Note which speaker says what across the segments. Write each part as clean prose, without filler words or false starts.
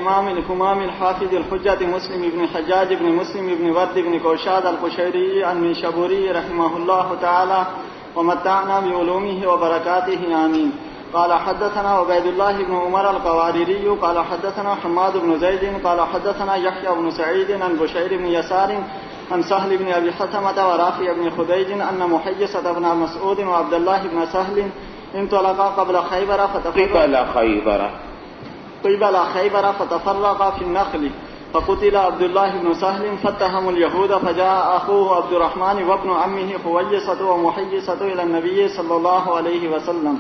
Speaker 1: امام الحمام الحافظ الحجة مسلم بن حجاج بن مسلم بن ورد بن كوشاد القشيري النيشابوري رحمه الله تعالى ومتعنا بعلومه وبركاته آمين. قال حدثنا عبيد الله بن عمر القواريري قال حدثنا حماد بن زيد قال حدثنا يحيى بن سعيد عن بشير بن يسار عن سهل بن أبي حثمة ورافع بن خديج أن محيصة بن مسعود وعبد الله بن سهل انطلقا قبل خيبر فتفرقا في النخل فقتل عبد الله بن سهل فاتهموا اليهود فجاء أخوه عبد الرحمن وابن عمه خويصة ومحيصة إلى النبي صلى الله عليه وسلم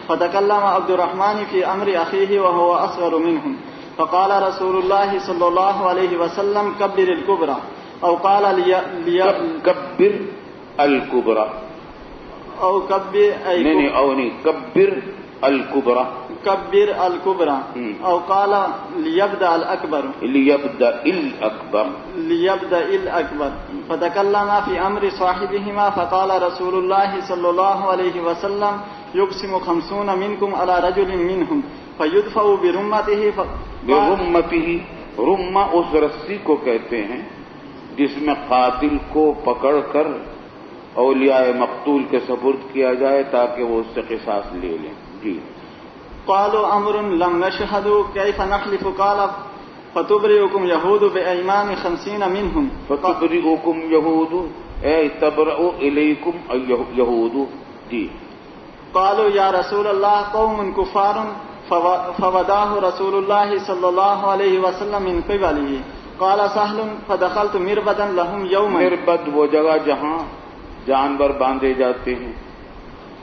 Speaker 1: فتكلم عبد الرحمن في أمر أخيه وهو أصغر منهم فقال رسول الله صلى الله عليه وسلم كبر الكبرى أو قال
Speaker 2: كبر الكبرى
Speaker 1: أو
Speaker 2: كبر الكبرى
Speaker 1: كبر الكبرى أو قال ليبدأ الأكبر فتكلم في أمر صاحبهما فقال رسول الله صلى الله عليه وسلم يقسم 50 منكم على رجل منهم فيدفع برمته
Speaker 2: رمہ اس رسی کو کہتے ہیں جس میں قاتل کو پکڑ کر اولیاء مقتول کے سپرد کیا جائے تاکہ وہ اس سے قصاص لے لیں. جی.
Speaker 1: قالوا امر لم نشهدوا كيف نحلف قال فتبرئكم يهود بأيمان 50 منهم
Speaker 2: فتبرئكم يهود اي تبرئ اليكم يهود. جی.
Speaker 1: قالوا يا رسول الله قوم كفار فوداه رسول الله صلى الله عليه وسلم من قبله قال سهل فدخلت مربدا لهم يوما.
Speaker 2: مربد وہ جگہ جہاں جانور باندھے جاتے ہیں.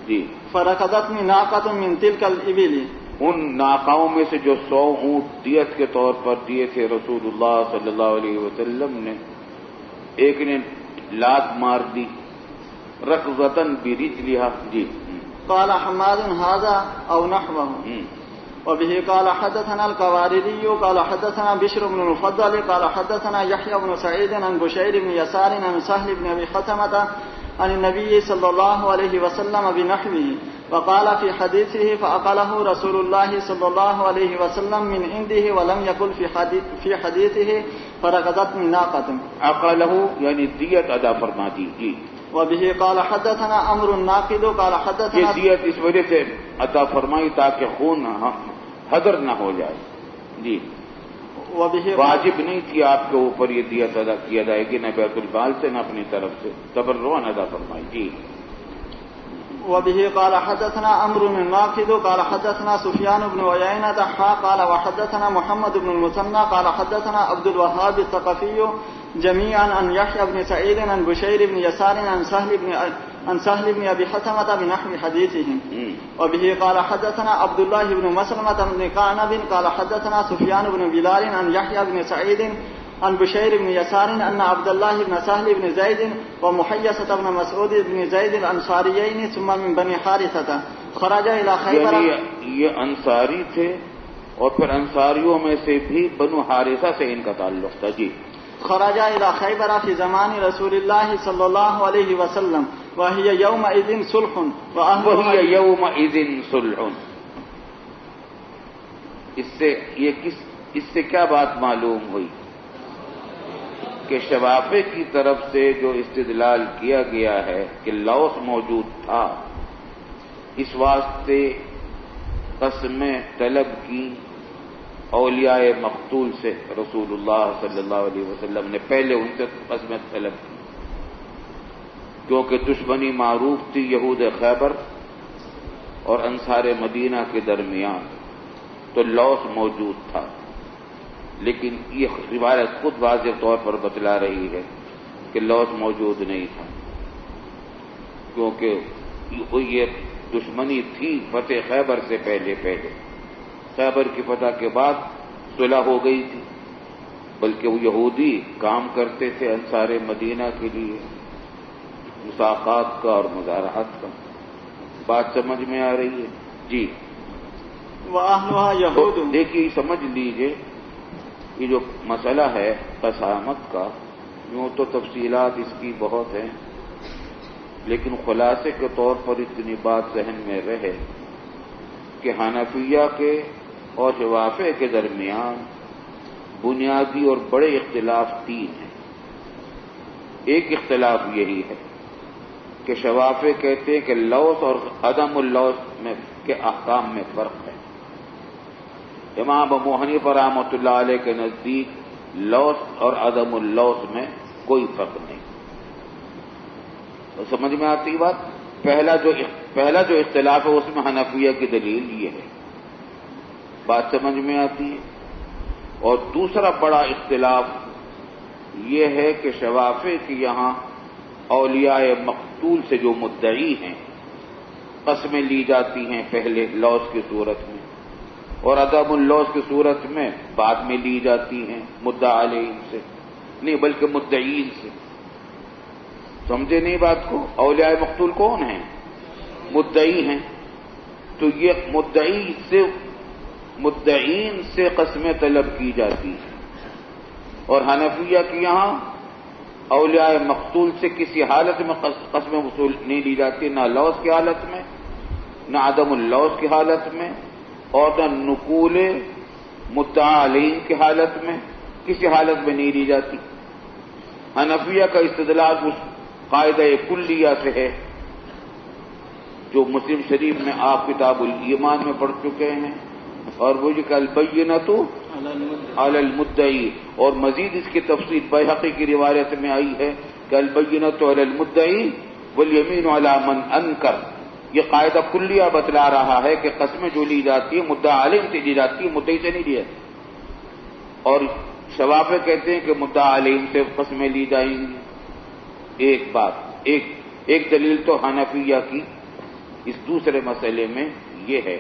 Speaker 2: جی.
Speaker 1: فركضتني ناقة من تلك الإبل.
Speaker 2: ان ناقاؤں میں سے جو 100 اونٹ دیت کے طور پر دیے تھے رسول اللہ صلی اللہ علیہ وسلم نے، ایک نے لات مار دی رکضتن برجلها. جی.
Speaker 1: قال حماد هذا أو نحوه. وبه قال حدثنا القواريري قال حدثنا بشر بن المفضل قال حدثنا يحيى بن سعيد عن بشير بن يسار عن سهل بن أبي حثمة عن النبي صلى الله عليه وسلم بنحوه وقال في حديثه فأقله رسول الله صلى الله عليه وسلم من عنده ولم يقل في حديثه فركضتني ناقة.
Speaker 2: أقله یعنی دیت ادا فرما دی. جی.
Speaker 1: وبه قال حدثنا امر الناقد قال حدثنا
Speaker 2: یہ دیت اس وجہ سے عطا فرمائی تاکہ خون حدر نہ ہو جائے. جی. واجب نہیں تھی آپ کے اوپر یہ دیت ادا کیا جائے گی، نہ بیت المال سے نہ اپنی طرف سے، تبرعاً ادا فرمائی. جی.
Speaker 1: وبه قال حدثنا امر الناقد قال حدثنا سفيان بن عيينة قال وحدثنا محمد بن المثنى قال حدثنا عبد الوهاب الثقفي جميعا عن يحيى بن سعيد عن بشير بن يسار عن سهل بن أبي حثمة بنحو حديثهم. وبه قال حدثنا عبد الله بن مسلمة بن قعنب قال حدثنا سفيان بن بلال عن يحيى بن سعيد عن بشير بن يسار أن عبد الله بن سهل بن زيد ومحيصة بن مسعود بن زيد الأنصاريين ثم من بني حارثة خرج إلى خيبر.
Speaker 2: یہ انصاری تھے اور پھر انصاریوں میں سے بھی بنو حارثہ سے ان کا تعلق تھا. جی.
Speaker 1: خرج إلى خيبر في زمان رسول الله صلى الله عليه وسلم وهي يومئذ صلح. اس سے کیا بات معلوم ہوئی کہ شوافع کی طرف سے جو استدلال کیا گیا ہے کہ لوث موجود تھا، اس واسطے قسمیں طلب کی اولیاء مقتول سے رسول اللہ صلی اللہ علیہ وسلم نے پہلے ان سے قسمیں طلب کی، کیونکہ دشمنی معروف تھی یہود خیبر اور انصار مدینہ کے درمیان، تو لوث موجود تھا. لیکن یہ روایت خود واضح طور پر بتلا رہی ہے کہ لوث موجود نہیں تھا، کیونکہ یہ دشمنی تھی فتح خیبر سے پہلے. خیبر کی فتح کے بعد صلح ہو گئی تھی، بلکہ وہ یہودی کام کرتے تھے انصار مدینہ کے لیے مساقات کا اور مزارعات کا. بات سمجھ میں آ رہی ہے. جی. دیکھیے سمجھ لیجئے یہ جو مسئلہ ہے قسامت کا، یوں تو تفصیلات اس کی بہت ہیں، لیکن خلاصے کے طور پر اتنی بات ذہن میں رہے کہ حنفیہ کے اور شوافع کے درمیان بنیادی اور بڑے اختلاف تین ہیں۔ ایک اختلاف یہی ہے کہ شوافع کہتے ہیں کہ لوث اور عدم اللوث میں کے احکام میں فرق ہے۔ امام ابو حنیفہ رحمۃ اللہ علیہ کے نزدیک لوث اور عدم اللوث میں کوئی فرق نہیں۔ تو سمجھ میں آتی بات؟ پہلا جو اختلاف ہے اس میں حنفیہ کی دلیل یہ ہے، بات سمجھ میں آتی ہے۔ اور دوسرا بڑا اختلاف یہ ہے کہ شوافع کے یہاں اولیاء مقتول سے جو مدعی ہیں قسمیں لی جاتی ہیں پہلے لوث کی صورت میں، اور عدم اللوث کی صورت میں بعد میں لی جاتی ہیں مدعا علیہم سے، نہیں بلکہ مدعین سے۔ سمجھے نہیں بات کو؟ اولیاء مقتول کون ہیں؟ مدعی ہیں۔ تو یہ مدعین سے قسمیں طلب کی جاتی ہیں، اور حنفیہ کے یہاں اولیاء مقتول سے کسی حالت میں قسمیں وصول نہیں لی جاتی، نہ لوث کی حالت میں، نہ عدم اللوث کی حالت میں، اور نہ نقول مدعا علیہم کی حالت میں، کسی حالت میں نہیں لی جاتی۔ حنفیہ کا استدلال اس قاعدہ کلیہ سے ہے جو مسلم شریف میں آپ کتاب الایمان میں پڑھ چکے ہیں، اور وہ کہ البینۃ علی المدعی، اور مزید اس کی تفصیل بیہقی کی روایت میں آئی ہے کہ البینۃ علی المدعی والیمین علی من انکر۔ یہ قاعدہ کلیہ بتلا رہا ہے کہ قسمیں جو لی جاتی ہیں مدعا علیہم سے لی جاتی ہے، مدعی سے نہیں لی جاتی۔ اور شوافع کہتے ہیں کہ مدعا علیہم سے قسمیں لی جائیں گی۔ ایک بات، ایک دلیل تو حنفیہ کی اس دوسرے مسئلے میں یہ ہے۔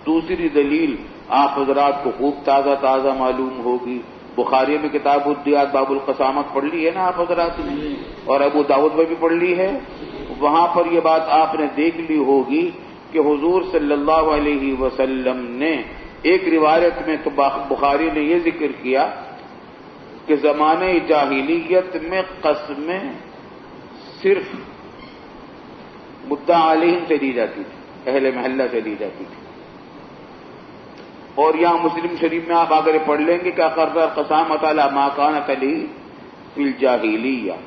Speaker 1: دوسری دلیل آپ حضرات کو خوب تازہ معلوم ہوگی، بخاری میں کتاب الدیات باب القسامت پڑھ لی ہے نا آپ حضرات نے، اور ابو داؤد میں بھی پڑھ لی ہے۔ وہاں پر یہ بات آپ نے دیکھ لی ہوگی کہ حضور صلی اللہ علیہ وسلم نے ایک روایت میں تو بخاری نے یہ ذکر کیا کہ زمانے جاہلیت میں قسمیں صرف مدعا علیہم سے لی جاتی تھی، اہل محلہ سے لی جاتی تھی۔ اور یہاں مسلم شریف میں آپ آگر پڑھ لیں گے کہ اقرر قسامۃ علی ما کانت علیہ فی الجاہلیہ۔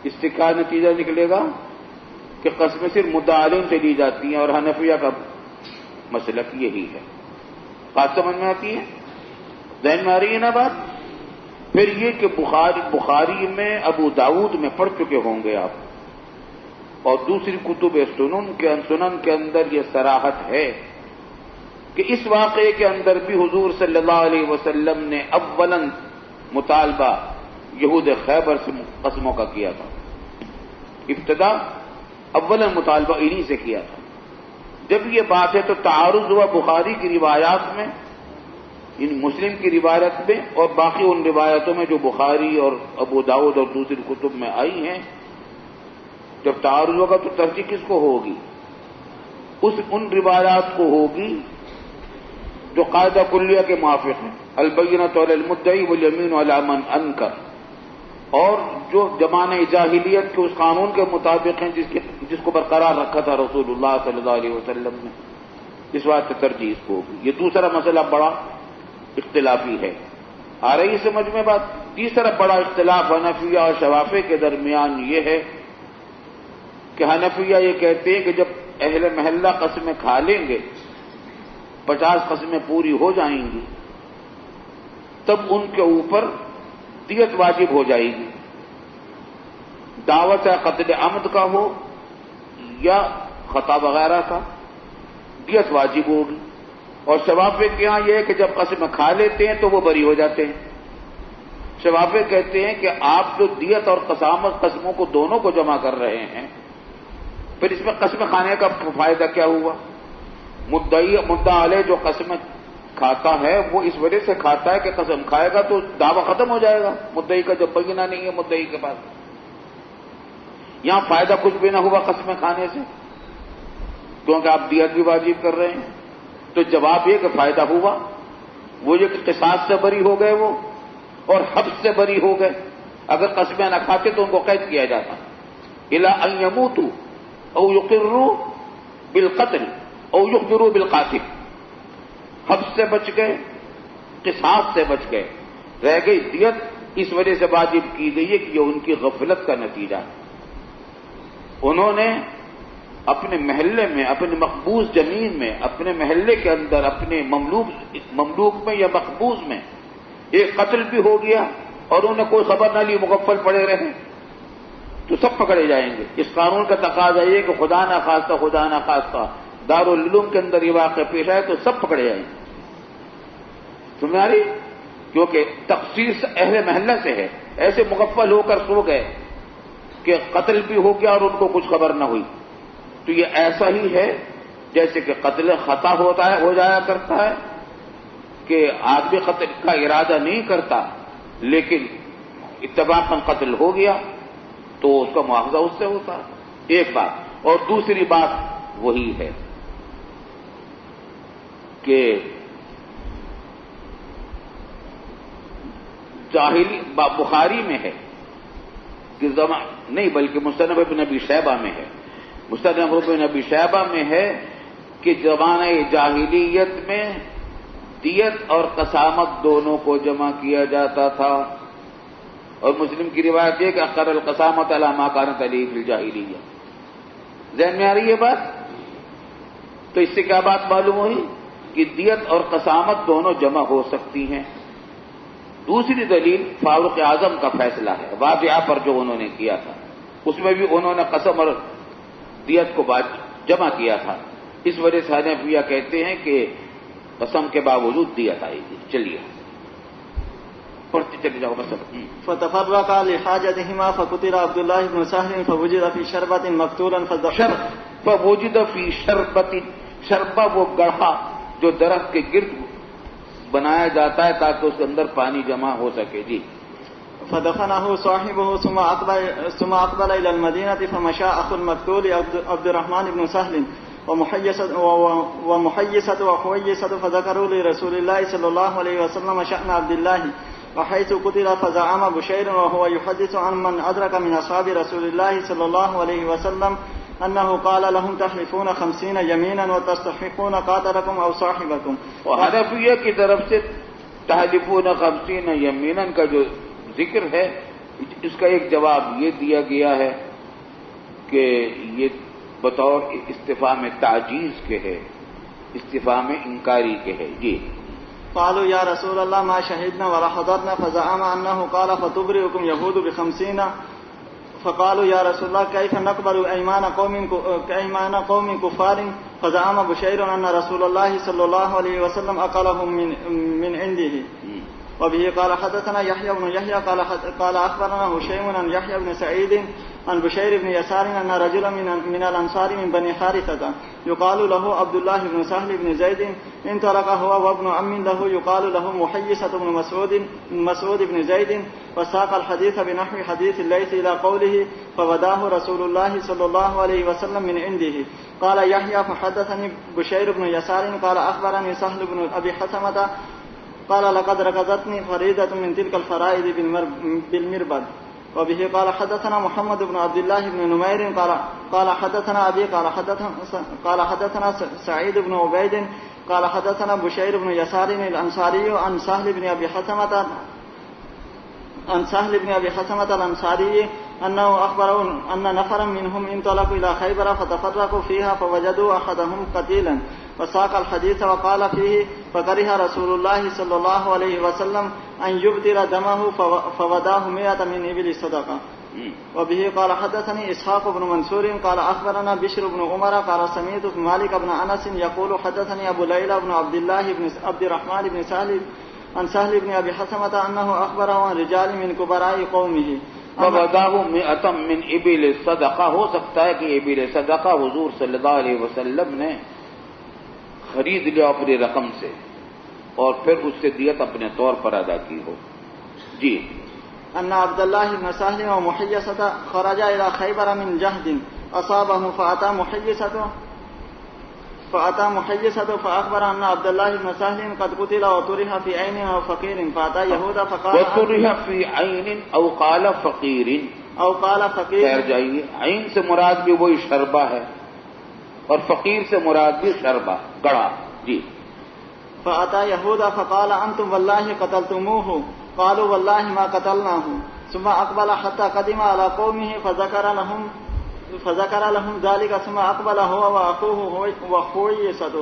Speaker 1: اس سے کیا نتیجہ نکلے گا کہ قسمیں صرف مدعا علیہم سے لی جاتی ہیں، اور حنفیہ کا مسلک یہی ہے۔ بات سمجھ میں آتی ہے؟ ذہن میں آ رہی ہے نا بات؟ پھر یہ کہ بخاری میں ابو داؤد میں پڑھ چکے ہوں گے آپ، اور دوسری کتب سنن کے اندر یہ صراحت ہے کہ اس واقعے کے اندر بھی حضور صلی اللہ علیہ وسلم نے اولاً مطالبہ یہود خیبر سے قسموں کا کیا تھا۔ ابتدا اولاً مطالبہ انہی سے کیا تھا۔ جب یہ بات ہے تو تعارض ہوا بخاری کی روایات میں، ان مسلم کی روایت میں، اور باقی ان روایتوں میں جو بخاری اور ابو داؤد اور دوسری کتب میں آئی ہیں۔ جب تعارض ہوگا تو ترجیح کس کو ہوگی؟ ان روایات کو ہوگی جو قاعدہ کلیہ کے موافق ہیں، البینۃ علی المدعی والیمین علی من انکر، اور جو زمانہ جاہلیت کے اس قانون کے مطابق ہیں جس کو برقرار رکھا تھا رسول اللہ صلی اللہ علیہ وسلم نے۔ اس بات سے ترجیح اس کو ہوگی۔ یہ دوسرا مسئلہ بڑا اختلافی ہے، آ رہی سمجھ میں بات؟ تیسرا بڑا اختلاف حنفیہ اور شوافع کے درمیان یہ ہے کہ حنفیہ یہ کہتے ہیں کہ جب اہل محلہ قسمیں کھا لیں گے، 50 قسمیں پوری ہو جائیں گی، تب ان کے اوپر دیت واجب ہو جائے گی، دعوت قتل عمد کا ہو یا خطا وغیرہ کا، دیت واجب ہوگی۔ اور شوافع کے یہاں یہ ہے کہ جب قسم کھا لیتے ہیں تو وہ بری ہو جاتے ہیں۔ شوافع کہتے ہیں کہ آپ جو دیت اور قسامت قسموں کو دونوں کو جمع کر رہے ہیں، پھر اس میں قسم کھانے کا فائدہ کیا ہوا؟ مدعا علیہ جو قسم کھاتا ہے وہ اس وجہ سے کھاتا ہے کہ قسم کھائے گا تو دعویٰ ختم ہو جائے گا مدعی کا، جب بینہ نہیں ہے مدعی کے پاس۔ یہاں فائدہ کچھ بھی نہ ہوا قسم کھانے سے، کیونکہ آپ دیت بھی واجب کر رہے ہیں۔ تو جواب یہ کہ فائدہ ہوا، وہ یہ کہ قصاص سے بری ہو گئے وہ، اور حبس سے بری ہو گئے۔ اگر قسمیں نہ کھاتے تو ان کو قید کیا جاتا، الی ان یموتوا او یقروا بالقتل او یخبروا بالقاتل۔ حبس سے بچ گئے، قصاص سے بچ گئے. رہ گئی دیت اس وجہ سے واجب کی گئی ہے کہ یہ ان کی غفلت کا نتیجہ ہے. انہوں نے اپنے محلے میں، اپنے مقبوض زمین میں، اپنے محلے کے اندر، اپنے مملوک میں یا مقبوض میں ایک قتل بھی ہو گیا اور انہیں کوئی خبر نہ لی، مغفل پڑے رہے، تو سب پکڑے جائیں گے. اس قانون کا تقاضا یہ کہ خدا نہ خواستہ دارالعلوم کے اندر یہ واقعہ پیش آئے تو سب پکڑے جائیں گے. تمہاری کیونکہ تخصیص اہل محلہ سے ہے. ایسے مغفل ہو کر سو گئے کہ قتل بھی ہو گیا اور ان کو کچھ خبر نہ ہوئی. تو یہ ایسا ہی ہے جیسے کہ قتل خطا ہو جایا کرتا ہے کہ آدمی قتل کا ارادہ نہیں کرتا لیکن اتفاقاً قتل ہو گیا تو اس کا مواخذہ اس سے ہوتا ہے. ایک بات. اور دوسری بات وہی ہے کہ جاہلی بخاری میں ہے کہ نہیں بلکہ مصنف ابن ابی شیبہ میں ہے. مصنف ابن ابی شیبہ میں ہے کہ زمانہ جاہلیت میں دیت اور قسامت دونوں کو جمع کیا جاتا تھا. اور مسلم کی روایت ہے کہ اقر القسامت علی ما کانت علیہ فی الجاہلیہ. ذہن میں آ رہی ہے بات؟ تو اس سے کیا بات معلوم ہوئی کہ دیت اور قسامت دونوں جمع ہو سکتی ہیں. دوسری دلیل فاروق اعظم کا فیصلہ ہے واقعہ پر جو انہوں نے کیا تھا. اس میں بھی انہوں نے قسم اور دیت کو جمع کیا تھا. اس وجہ سے حنفیہ کہتے ہیں کہ قسم کے باوجود دیت آئے گی. چلیے پڑھتے چلے جاؤ قسم.
Speaker 3: فتفرقا لحاجتهما فقتل عبد الله بن سهل فوجد في شربة مقتولا
Speaker 1: فوجد في شربة. شربہ وہ گڑھا جو درخت کے گرد بنایا جاتا ہے تاکہ اس کے اندر پانی جمع ہو سکے. جی.
Speaker 3: فدفنه صاحبه ثم اقبل الى المدينة فمشى اخو المقتول عبد الرحمن بن سهل ومحيصة وحويصة فذكروا لرسول الله صلى الله عليه وسلم شأن عبد الله وحيث قتل. فزعم بشير وهو يحدث عن من أدرك من أصحاب رسول الله صلى الله عليه وسلم أنه قال لهم تحلفون 50 يمينا وتستحقون قاتلكم أو صاحبكم.
Speaker 1: حنفیہ کی طرف سے تحلفون 50 یمینا کا جو ذکر ہے اس کا ایک جواب یہ دیا گیا ہے کہ یہ بطور استفہام تعجیز کے ہے، استفہام انکاری کے ہے. جی.
Speaker 3: قالوا يا رسول الله ما شهدنا ولا حضرنا فزعم أنه قال فتبرئكم يهود ب50. فقالوا يا رسول الله كيف نقبل أيمان قوم كفار. فزعم بشير أن رسول الله صلى الله عليه وسلم أقلهم من عنده. وبه قال حدثنا يحيى بن يحيى قال أخبرنا هشيم عن يحيى بن سعيد عن بشير بن يسار أن رجلا من الأنصار من بني حارثة يقال له عبد الله بن سهل بن زيد انطلق هو وابن عم له يقال له محيصة بن مسعود بن زيد وساق الحديث بنحو حديث الليث إلى قوله فوداه رسول الله صلى الله عليه وسلم من عنده. قال يحيى فحدثني بشير بن يسار قال أخبرني سهل بن أبي حثمة قال لقد ركضتني فريدة من تلك الفرائض بالمربد. وبه قال حدثنا محمد بن عبد الله بن نمير قال حدثنا أبي قال حدثنا سعيد بن عبيد قال حدثنا بشير بن يسار الأنصاري عن سهل بن أبي حثمة الأنصاري أنه أخبره أن نفرا منهم انطلقوا إلى خيبر فتفرقوا فيها فوجدوا أحدهم قتيلا. وساق الحديث وقال فيه فكره رسول الله صلى الله عليه وسلم أن يبتر دمه فوداه 100 من إبل صدقة. وبه قال حدثني إسحاق بن منصور قال أخبرنا بشر بن عمر قال سمعت مالك بن أنس يقول حدثني أبو ليلى بن عبد الله بن عبد الرحمن بن سهل عن سهل بن أبي حثمة أنه أخبره عن رجال من كبراء قومه.
Speaker 1: فوداه 100 من إبل صدقة. ہو سکتا ہے کہ ابل صدقہ حضور صلی اللہ علیہ وسلم نے خرید لیا اپنی رقم سے اور پھر اس سے دیت اپنے طور پر ادا کی ہو. جی.
Speaker 3: أن عبد الله بن سهل ومحيصة خرجا إلى خيبر من جهد أصابه فأتى محيصة فأخبر أن عبد الله بن سهل قد قتل وطرح في عين أو فقير فأتى يهودا فقال
Speaker 1: وطرح في عين أو قال فقير. خیر جائیے. عین سے مراد بھی وہی شربہ ہے اور فقیر سے مراد بھی شربہ گڑھا. جی.
Speaker 3: فأتى يهودا فقال أنتم والله قتلتموه قالوا والله ما قتلناه ثم أقبل حتى قدم على قومه فذكر لهم ذلك ثم أقبل هو وأخوه وحويصة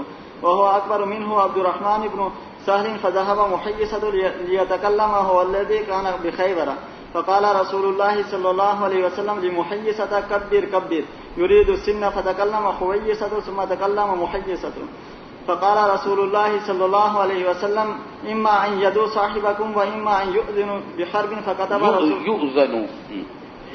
Speaker 3: وهو أكبر منه عبد الرحمن بن سهل فذهب محيصة ليتكلم هو الذي كان بخيبر فقال رسول الله صلى الله عليه وسلم لمحيصة كبر كبر يريد السن فتكلم حويصة ثم تكلم محيصة فقال رسول الله صلى الله عليه وسلم إما أن يدعو صاحبكم وإما أن يؤذن بحرب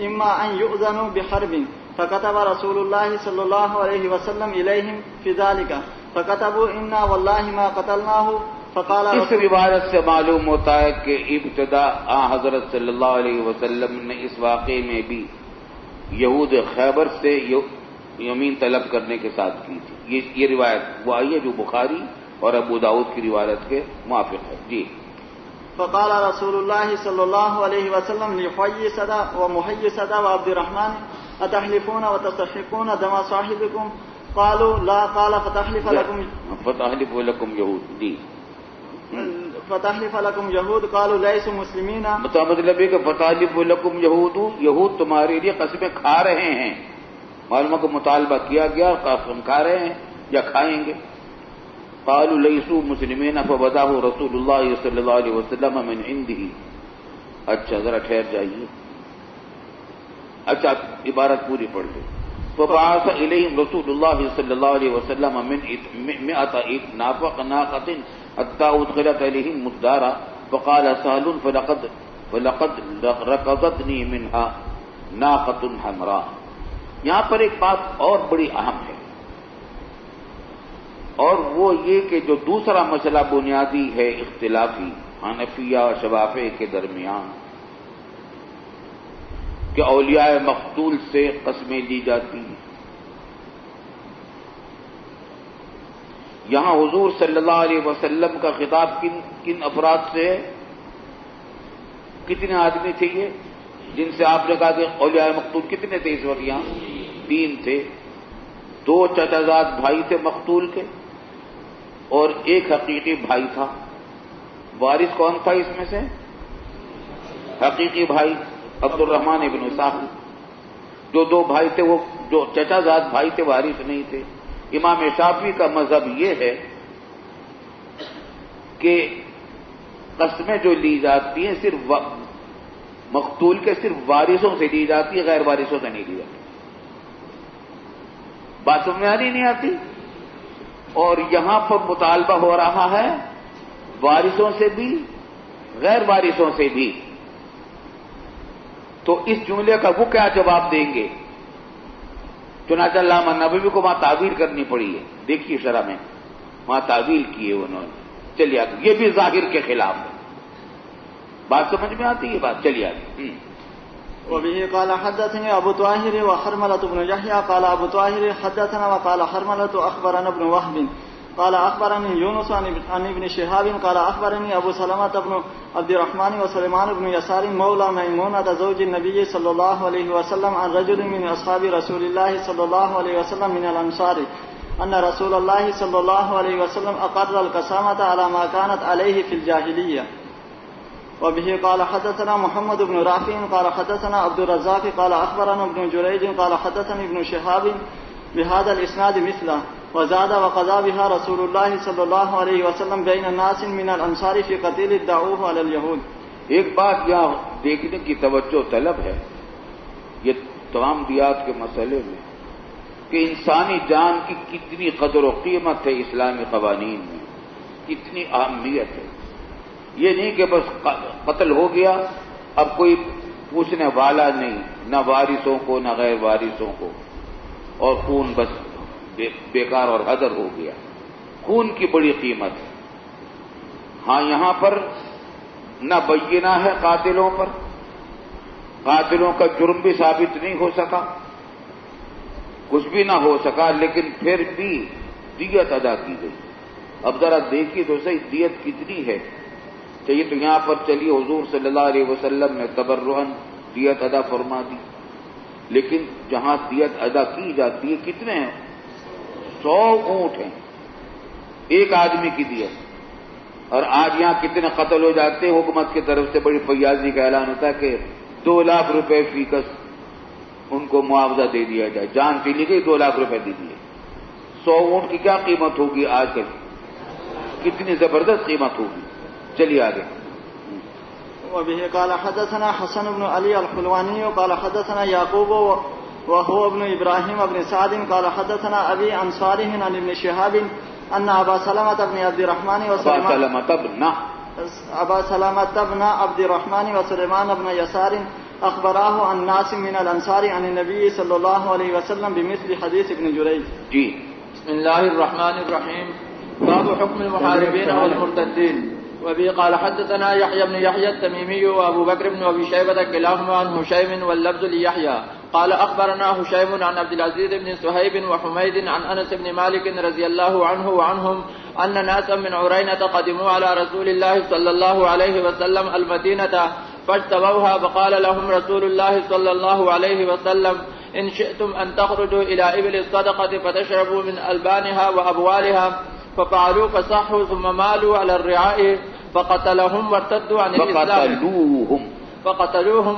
Speaker 3: إما أن يؤذنوا بحرب فكتب رسول الله صلى الله عليه وسلم إليهم في ذلك فكتبوا إنا والله ما قتلناه فقال
Speaker 1: اس روایت سے معلوم ہوتا ہے کہ ابتدا حضرت صلی اللہ علیہ وسلم نے اس واقعے میں بھی یہود خیبر سے یمین طلب کرنے کے ساتھ کی تھی. یہ روایت وہ آئی ہے جو بخاری اور ابو داؤد کی روایت کے موافق ہے. جی.
Speaker 3: فقال رسول الله صلى الله عليه وسلم لحيصة ومحيصة وعبد الرحمن أتحلفون وتستحقون دم صاحبكم قالوا لا قال فتحلف لكم يهود. جی. فتحلف لكم يهود قالوا ليسوا مسلمين.
Speaker 1: مطلب ہے کہ فتحلف لكم يهود، یہود تمہارے لیے قسمیں کھا رہے ہیں. معلوم کو مطالبہ کیا گیا قسم کھا رہے ہیں یا کھائیں گے. قالوا ليسوا مسلمين فبداه رسول الله صلی اللہ علیہ وسلم من عنده. اچھا ذرا ٹھہر جائیے. اچھا عبارت پوری پڑھ لیں. فبعث إليهم رسول الله صلى الله عليه وسلم من 100 ناقة حتى أدخلت عليهم الدار فقال سهل فلقد ركضتني منها ناقة حمراء. یہاں پر ایک بات اور بڑی اہم ہے، اور وہ یہ کہ جو دوسرا مسئلہ بنیادی ہے اختلافی حنفیہ اور شوافیہ کے درمیان کہ اولیاء مقتول سے قسمیں لی جاتی ہیں. یہاں حضور صلی اللہ علیہ وسلم کا خطاب کن افراد سے ہے؟ کتنے آدمی تھے یہ جن سے آپ نے کہا کہ اولیاء مقتول کتنے تھے اس وقت؟ یہاں 3 تھے. 2 چچازاد بھائی تھے مقتول کے اور 1 حقیقی بھائی تھا. وارث کون تھا اس میں سے؟ حقیقی بھائی عبد الرحمن ابن ساحل. جو 2 بھائی تھے وہ جو چچازاد بھائی تھے وارث نہیں تھے. امام شافعی کا مذہب یہ ہے کہ قسمیں جو لی جاتی ہیں صرف مقتول کے صرف وارثوں سے لی جاتی ہے، غیر وارثوں سے نہیں لی جاتی. بات سمجھ میں نہیں آتی؟ اور یہاں پر مطالبہ ہو رہا ہے وارثوں سے بھی غیر وارثوں سے بھی. تو اس جملے کا وہ کیا جواب دیں گے؟ چنانچہ علامہ نبوی کو وہاں تعویل کرنی پڑی ہے. دیکھیے شرح میں وہاں تعویل کی ہے انہوں نے. چلیے آگے. یہ بھی ظاہر کے خلاف ہے. بات سمجھ میں آتی ہے بات؟ چلیے آگے.
Speaker 3: وبه قال حدثني أبو طاهر وحرملة بن يحيى قال أبو طاهر حدثنا وقال حرملة أخبرنا ابن وهب قال أخبرني يونس عن ابن شهاب قال أخبرني أبو سلمة بن عبد الرحمن وسليمان بن يسار مولى ميمونة زوج النبي صلى الله عليه وسلم عن رجل من أصحاب رسول الله صلى الله عليه وسلم من الأنصار أن رسول الله صلى الله عليه وسلم أقر القسامة على ما كانت عليه في الجاهلية. وبه قال حدثنا محمد بن رافع قال حدثنا عبد الرزاق قال أخبرنا ابن جريج قال حدثني ابن شهاب بهذا الإسناد مثله وزاد وقضى بها رسول الله صلى الله عليه وسلم بين الناس من الأنصار في قتيل ادعوه على اليهود.
Speaker 1: ایک بات یہاں دیکھنے کی توجہ طلب ہے یہ تمام دیات کے مسئلے میں کہ انسانی جان کی کتنی قدر و قیمت ہے اسلامی قوانین میں، کتنی اہمیت ہے. یہ نہیں کہ بس قتل ہو گیا اب کوئی پوچھنے والا نہیں، نہ وارثوں کو نہ غیر وارثوں کو، اور خون بس بیکار اور ہدر ہو گیا. خون کی بڑی قیمت ہے. ہاں یہاں پر نہ بینہ ہے قاتلوں پر، قاتلوں کا جرم بھی ثابت نہیں ہو سکا، کچھ بھی نہ ہو سکا، لیکن پھر بھی دیت ادا کی گئی. اب ذرا دیکھیے تو صحیح دیت کتنی ہے. چاہیے تو یہاں پر چلیے حضور صلی اللہ علیہ وسلم نے تبرعاً دیت ادا فرما دی، لیکن جہاں دیت ادا کی جاتی ہے کتنے ہیں؟ 100 اونٹ ہیں ایک آدمی کی دیت. اور آج یہاں کتنے قتل ہو جاتے ہیں، حکومت کی طرف سے بڑی فیاضی کا اعلان ہوتا ہے کہ 2 لاکھ روپے فی کس ان کو معاوضہ دے دیا جائے، جان چلی گئی 2 لاکھ روپے دے دیے۔ 100 اونٹ کی کیا قیمت ہوگی آج کل، کتنی زبردست قیمت ہوگی۔ چلیے آگے۔
Speaker 3: وبه قال حدثنا حسن بن علي الحلواني قال حدثنا يعقوب وهو ابن إبراهيم بن سعد قال حدثنا أبي عن صالح عن ابن شهاب أن أبا سلمة بن عبد الرحمن وسليمان بن يسار أخبراه عن ناس من الأنصار عن النبي صلى الله عليه وسلم بمثل حديث ابن جريج.
Speaker 2: جی بسم الله الرحمن الرحيم. باب حكم المحاربين والمرتدين. وبه قال حدثنا يحيى بن يحيى التميمي وابو بكر بن ابي شيبه كلاهما عن هشيم واللفظ ليحيى قال اخبرنا هشيم عن عبد العزيز بن صهيب وحميد عن انس بن مالك رضي الله عنه وعنهم ان ناسا من عرينة قدموا على رسول الله صلى الله عليه وسلم المدينة فاجتووها فقال لهم رسول الله صلى الله عليه وسلم ان شئتم ان تخرجوا الى ابل الصدقة فتشربوا من البانها وابوالها ففعلوا فصحوا ثم مالوا على الرعاء فقتلوهم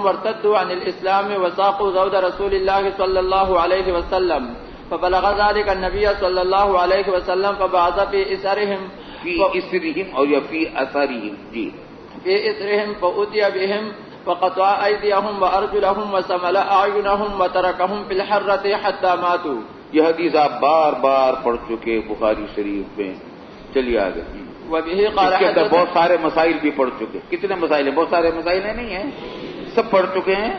Speaker 2: وارتدوا عن الإسلام وساقوا زود رسول الله صلى الله عليه وسلم فبلغ ذلك النبي صلى الله عليه وسلم فبعث في إسرهم
Speaker 1: اور یا فی اثرهم جی
Speaker 2: في إسرهم فأتي بهم فقطع أيديهم وأرجلهم وسمل أعينهم وتركهم في الحرة حتى ماتوا.
Speaker 1: یہ حدیث آپ بار بار پڑھ چکے بخاری شریف میں. چلیے آگے.
Speaker 2: وبه قال
Speaker 1: اس کے اندر بہت سارے مسائل بھی پڑھ چکے. کتنے مسائل ہیں؟ بہت سارے مسائل ہیں، نہیں ہیں، سب پڑھ چکے ہیں.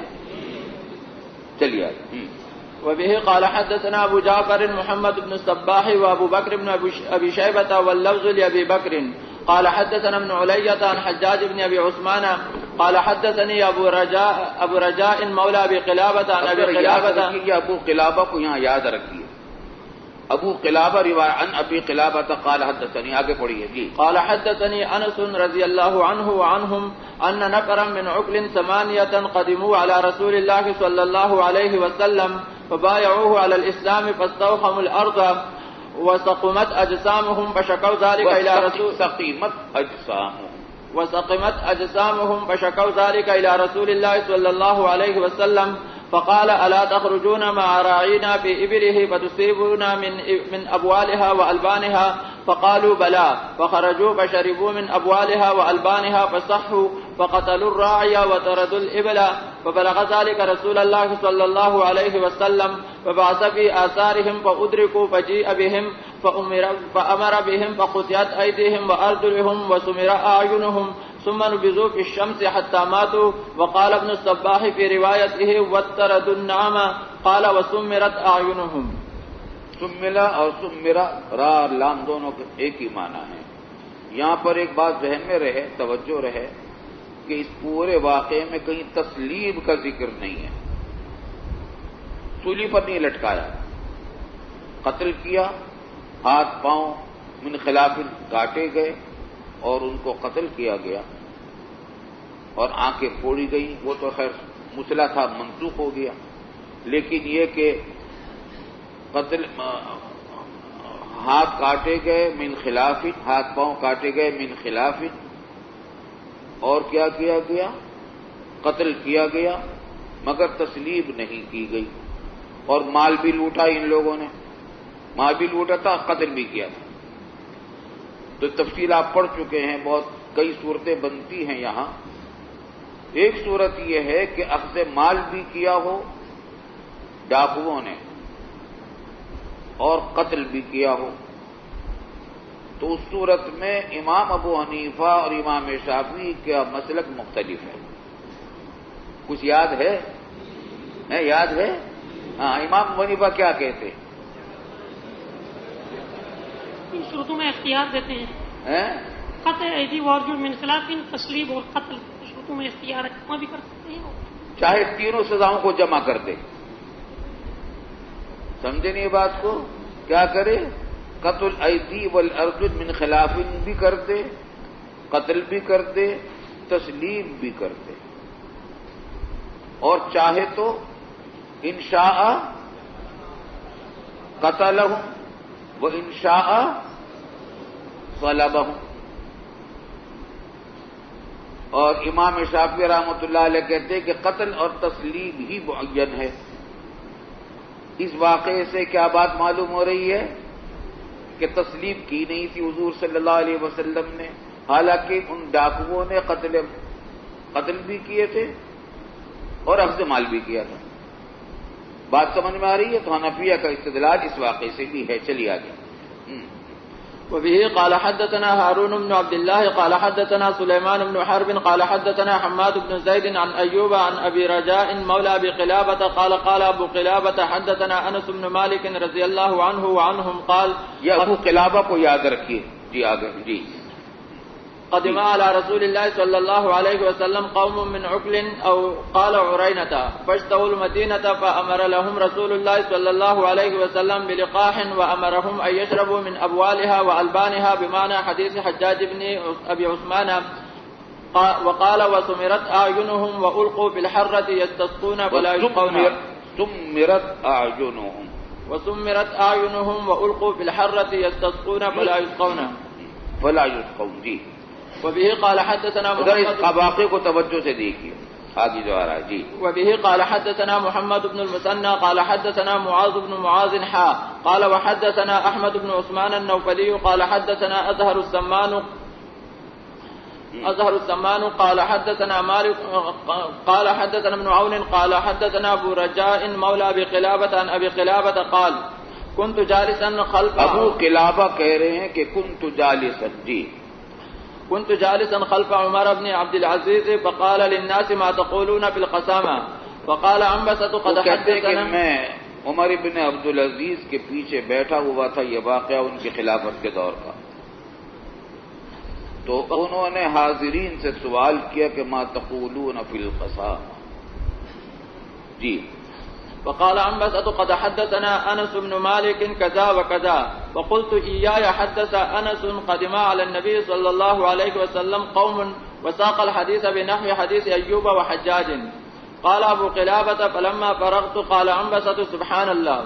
Speaker 1: چلیے آگے.
Speaker 2: وبه قال حدثنا ابو جعفر محمد بن الصباح وابو بكر بن ابي شيبة واللفظ لابي بكر قال حدثنا ابن علية عن حجاج بن ابي عثمان قال حدثني ابو رجاء مولى ابي قلابة عن ابي قلابة.
Speaker 1: ابو قلابہ کو یہاں یاد رکھیے. ابو قلابہ روایت عن ابی قلابہ قال حدثني. آگے پڑھیے جی.
Speaker 2: قال حدثني انس رضي الله عنه وعنهم ان نفرا من عقل 8 قدموا على رسول الله صلى الله عليه وسلم فبايعوه على الاسلام فاستوخموا الارض وسقمت اجسامهم فشكوا ذلك الى رسول الله صلى الله عليه وسلم فقال الا تخرجون مع راعينا في ابله فتصيبونا من ابوالها والبانها فقالوا بلى فخرجوا فشربوا من ابوالها والبانها فصحوا فقتلوا الراعي وطردوا الابل فبلغ ذلك رسول الله صلى الله عليه وسلم فبعث في آثارهم فأدركوا فجيء بهم فأمر بهم فقطعت أيديهم وأرجلهم وسمر أعينهم ثم نبذوا في الشمس حتى ماتوا. وقال ابن الصباح في روايته وطردوا النعم قال وسمرت أعينهم.
Speaker 1: سملا اور سمرا را لام دونوں کے ایک ہی معنی ہے. یہاں پر ایک بات ذہن میں رہے، توجہ رہے کہ اس پورے واقعے میں کہیں تسلیب کا ذکر نہیں ہے. سولی پر نہیں لٹکایا، قتل کیا، ہاتھ پاؤں من خلاف کاٹے گئے اور ان کو قتل کیا گیا اور آنکھیں پھوڑی گئی. وہ تو خیر مسئلہ تھا، منسوخ ہو گیا. لیکن یہ کہ قتل ہاتھ کاٹے گئے من خلاف، ہاتھ پاؤں کاٹے گئے من خلاف، اور کیا کیا گیا؟ قتل کیا گیا مگر تسلیب نہیں کی گئی. اور مال بھی لوٹا ان لوگوں نے، مال بھی لوٹا تھا، قتل بھی کیا تھا. تو تفصیل آپ پڑھ چکے ہیں. بہت کئی صورتیں بنتی ہیں یہاں. ایک صورت یہ ہے کہ اخذ مال بھی کیا ہو ڈاکوؤں نے اور قتل بھی کیا ہو، تو اس صورت میں امام ابو حنیفہ اور امام شافعی کا مسلک مختلف ہے. کچھ یاد ہے؟ یاد ہے؟ ہاں، امام ابو حنیفہ کیا کہتے ہیں؟
Speaker 4: ان صورتوں میں اختیار دیتے ہیں قتل ایدی وارجل من خلاف، تسلیب اور قتل صورتوں میں اختیار ہے، وہاں بھی کر سکتے ہیں.
Speaker 1: چاہے تینوں سزاؤں کو جمع کر دے. سمجھے نہیں بات کو؟ کیا کرے؟ قتل ایدی والارجل من خلاف بھی کر دے، قتل بھی کر دے، تسلیم بھی کر دے، اور چاہے تو انشاء قتلہم و انشاء صلبہم. اور امام شافعی رحمۃ اللہ علیہ کہتے ہیں کہ قتل اور تسلیم ہی معین ہے۔ اس واقعے سے کیا بات معلوم ہو رہی ہے کہ تسلیم کی نہیں تھی حضور صلی اللہ علیہ وسلم نے، حالانکہ ان ڈاکوؤں نے قتل بھی کیے تھے اور اخذ مال بھی کیا تھا۔ بات سمجھ میں آ رہی ہے؟ تو حنفیہ کا استدلال اس واقعے سے بھی ہے۔ چلیے آگے۔
Speaker 3: وبه قال حدثنا هارون بن عبد الله قال حدثنا سليمان بن حرب قال حدثنا حماد بن زيد عن أيوب عن أبي رجاء مولى أبي قلابة قال أبو قلابة حدثنا أنس بن مالك رضي الله عنه وعنهم قال
Speaker 1: یہ ابو قلابہ کو یاد رکھیے۔ جی آگے۔ جی
Speaker 3: قدم على رسول الله صلى الله عليه وسلم قوم من عقل أو قال عرينة فاجتووا المدينة فأمر لهم رسول الله صلى الله عليه وسلم بلقاح وأمرهم أن يشربوا من أبوالها وألبانها بمعنى حديث حجاج بن أبي عثمان وقال وسمرت أعينهم وألقوا في الحرة يستسقون فلا يسقون وسمرت أعينهم وألقوا في الحرة يستسقون فلا يسقون
Speaker 1: جی
Speaker 3: وبه قال حدثنا
Speaker 1: محمد، اس واقعے کو توجہ سے دیکھیے آگے جو آ رہا ہے۔ جی
Speaker 3: وبه قال حدثنا محمد بن المثنى قال حدثنا معاذ بن معاذ قال وحدثنا احمد بن عثمان النوفلي قال حدثنا ازهر السمان قال حدثنا مالك قال حدثنا ابن عون قال حدثنا ابو رجاء مولى ابي قلابة عن ابي قلابة قال كنت جالسا خلف
Speaker 1: ابو قلابہ کہہ رہے ہیں کہ كنت جالسا، جی
Speaker 3: كنت جالسا خلف عمر بن عبد العزيز فقال للناس ما تقولون في القسامة فقال عنبسة قد حدثنا۔
Speaker 1: میں عمر بن عبد العزیز کے پیچھے بیٹھا ہوا تھا، یہ واقعہ ان کی خلافت کے دور کا، تو انہوں نے حاضرین سے سوال کیا کہ ما تقولون فی القسامة، جی
Speaker 3: فقال عنبسة قد حدثنا أنس بن مالك كذا وكذا فقلت إياي حدث أنس قدم على النبي صلى الله عليه وسلم قوم وساق الحديث بنحو حديث أيوب وحجاج قال أبو قلابة فلما فرغت قال عنبسة سبحان الله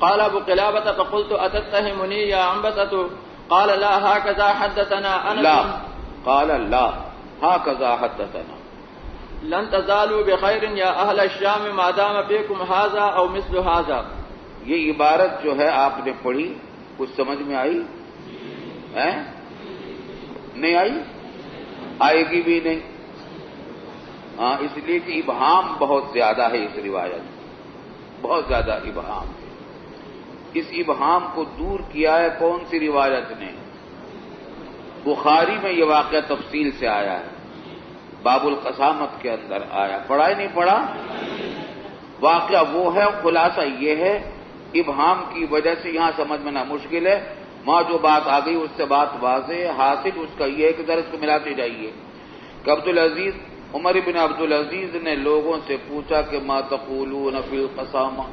Speaker 3: قال أبو قلابة فقلت أتتهمني يا عنبسة قال لا هكذا حدثنا أنس
Speaker 1: لا قال لا هكذا حدثنا
Speaker 3: لن تزالوا بخير يا اهل الشام ما دام فيكم هذا او مثل هذا۔
Speaker 1: یہ عبارت جو ہے آپ نے پڑھی، کچھ سمجھ میں آئی؟ نہیں آئی؟ آئے گی بھی نہیں، اس لیے کہ ابہام بہت زیادہ ہے اس روایت، بہت زیادہ ابہام ہے۔ اس ابہام کو دور کیا ہے کون سی روایت نے؟ بخاری میں یہ واقعہ تفصیل سے آیا ہے، باب القسامت کے اندر آیا، پڑھا ہی نہیں پڑھا؟ واقعہ وہ ہے، خلاصہ یہ ہے، ابہام کی وجہ سے یہاں سمجھنا مشکل ہے، وہاں جو بات آ گئی اس سے بات واضح ہے، حاصل اس کا یہ ہے کہ درس کو ملاتے جائیے کہ عمر بن عبد العزیز نے لوگوں سے پوچھا کہ ما تقولون فی القسامہ،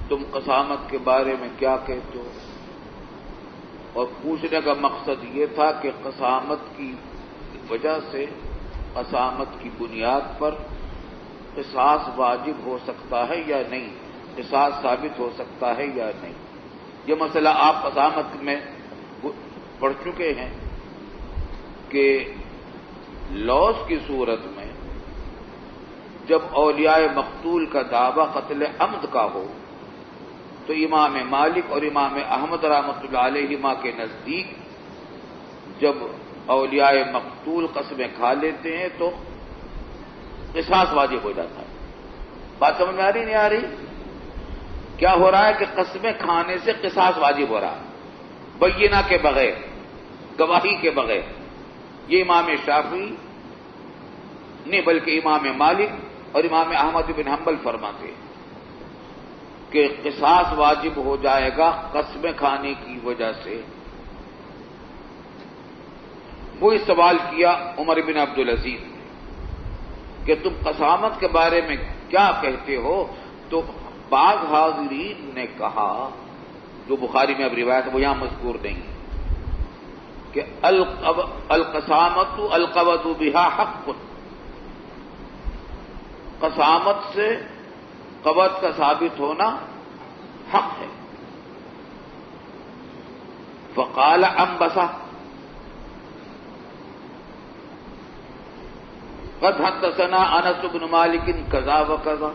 Speaker 1: تم قسامت کے بارے میں کیا کہتے ہو؟ اور پوچھنے کا مقصد یہ تھا کہ قسامت کی وجہ سے، قسامت کی بنیاد پر قصاص واجب ہو سکتا ہے یا نہیں، قصاص ثابت ہو سکتا ہے یا نہیں۔ یہ مسئلہ آپ قسامت میں پڑھ چکے ہیں کہ لوث کی صورت میں جب اولیاء مقتول کا دعویٰ قتل عمد کا ہو تو امام مالک اور امام احمد رحمۃ اللہ علیہما کے نزدیک جب اولیاء مقتول قسمیں کھا لیتے ہیں تو قصاص واجب ہو جاتا ہے۔ بات سمجھ میں آ رہی نہیں آ رہی؟ کیا ہو رہا ہے کہ قسمیں کھانے سے قصاص واجب ہو رہا ہے، بینہ کے بغیر، گواہی کے بغیر۔ یہ امام شافعی نہیں بلکہ امام مالک اور امام احمد بن حنبل فرماتے ہیں کہ قصاص واجب ہو جائے گا قسمیں کھانے کی وجہ سے۔ وہی سوال کیا عمر بن عبد العزیز نے کہ تم قسامت کے بارے میں کیا کہتے ہو؟ تو بعض حاضرین نے کہا، جو بخاری میں اب روایت وہ یہاں مذکور نہیں ہے، کہ القسامت القبض بها حق، قسامت سے قبض کا ثابت ہونا حق ہے۔ فقال عنبسہ، قد حدثنا انس بن مالک کذا و کذا،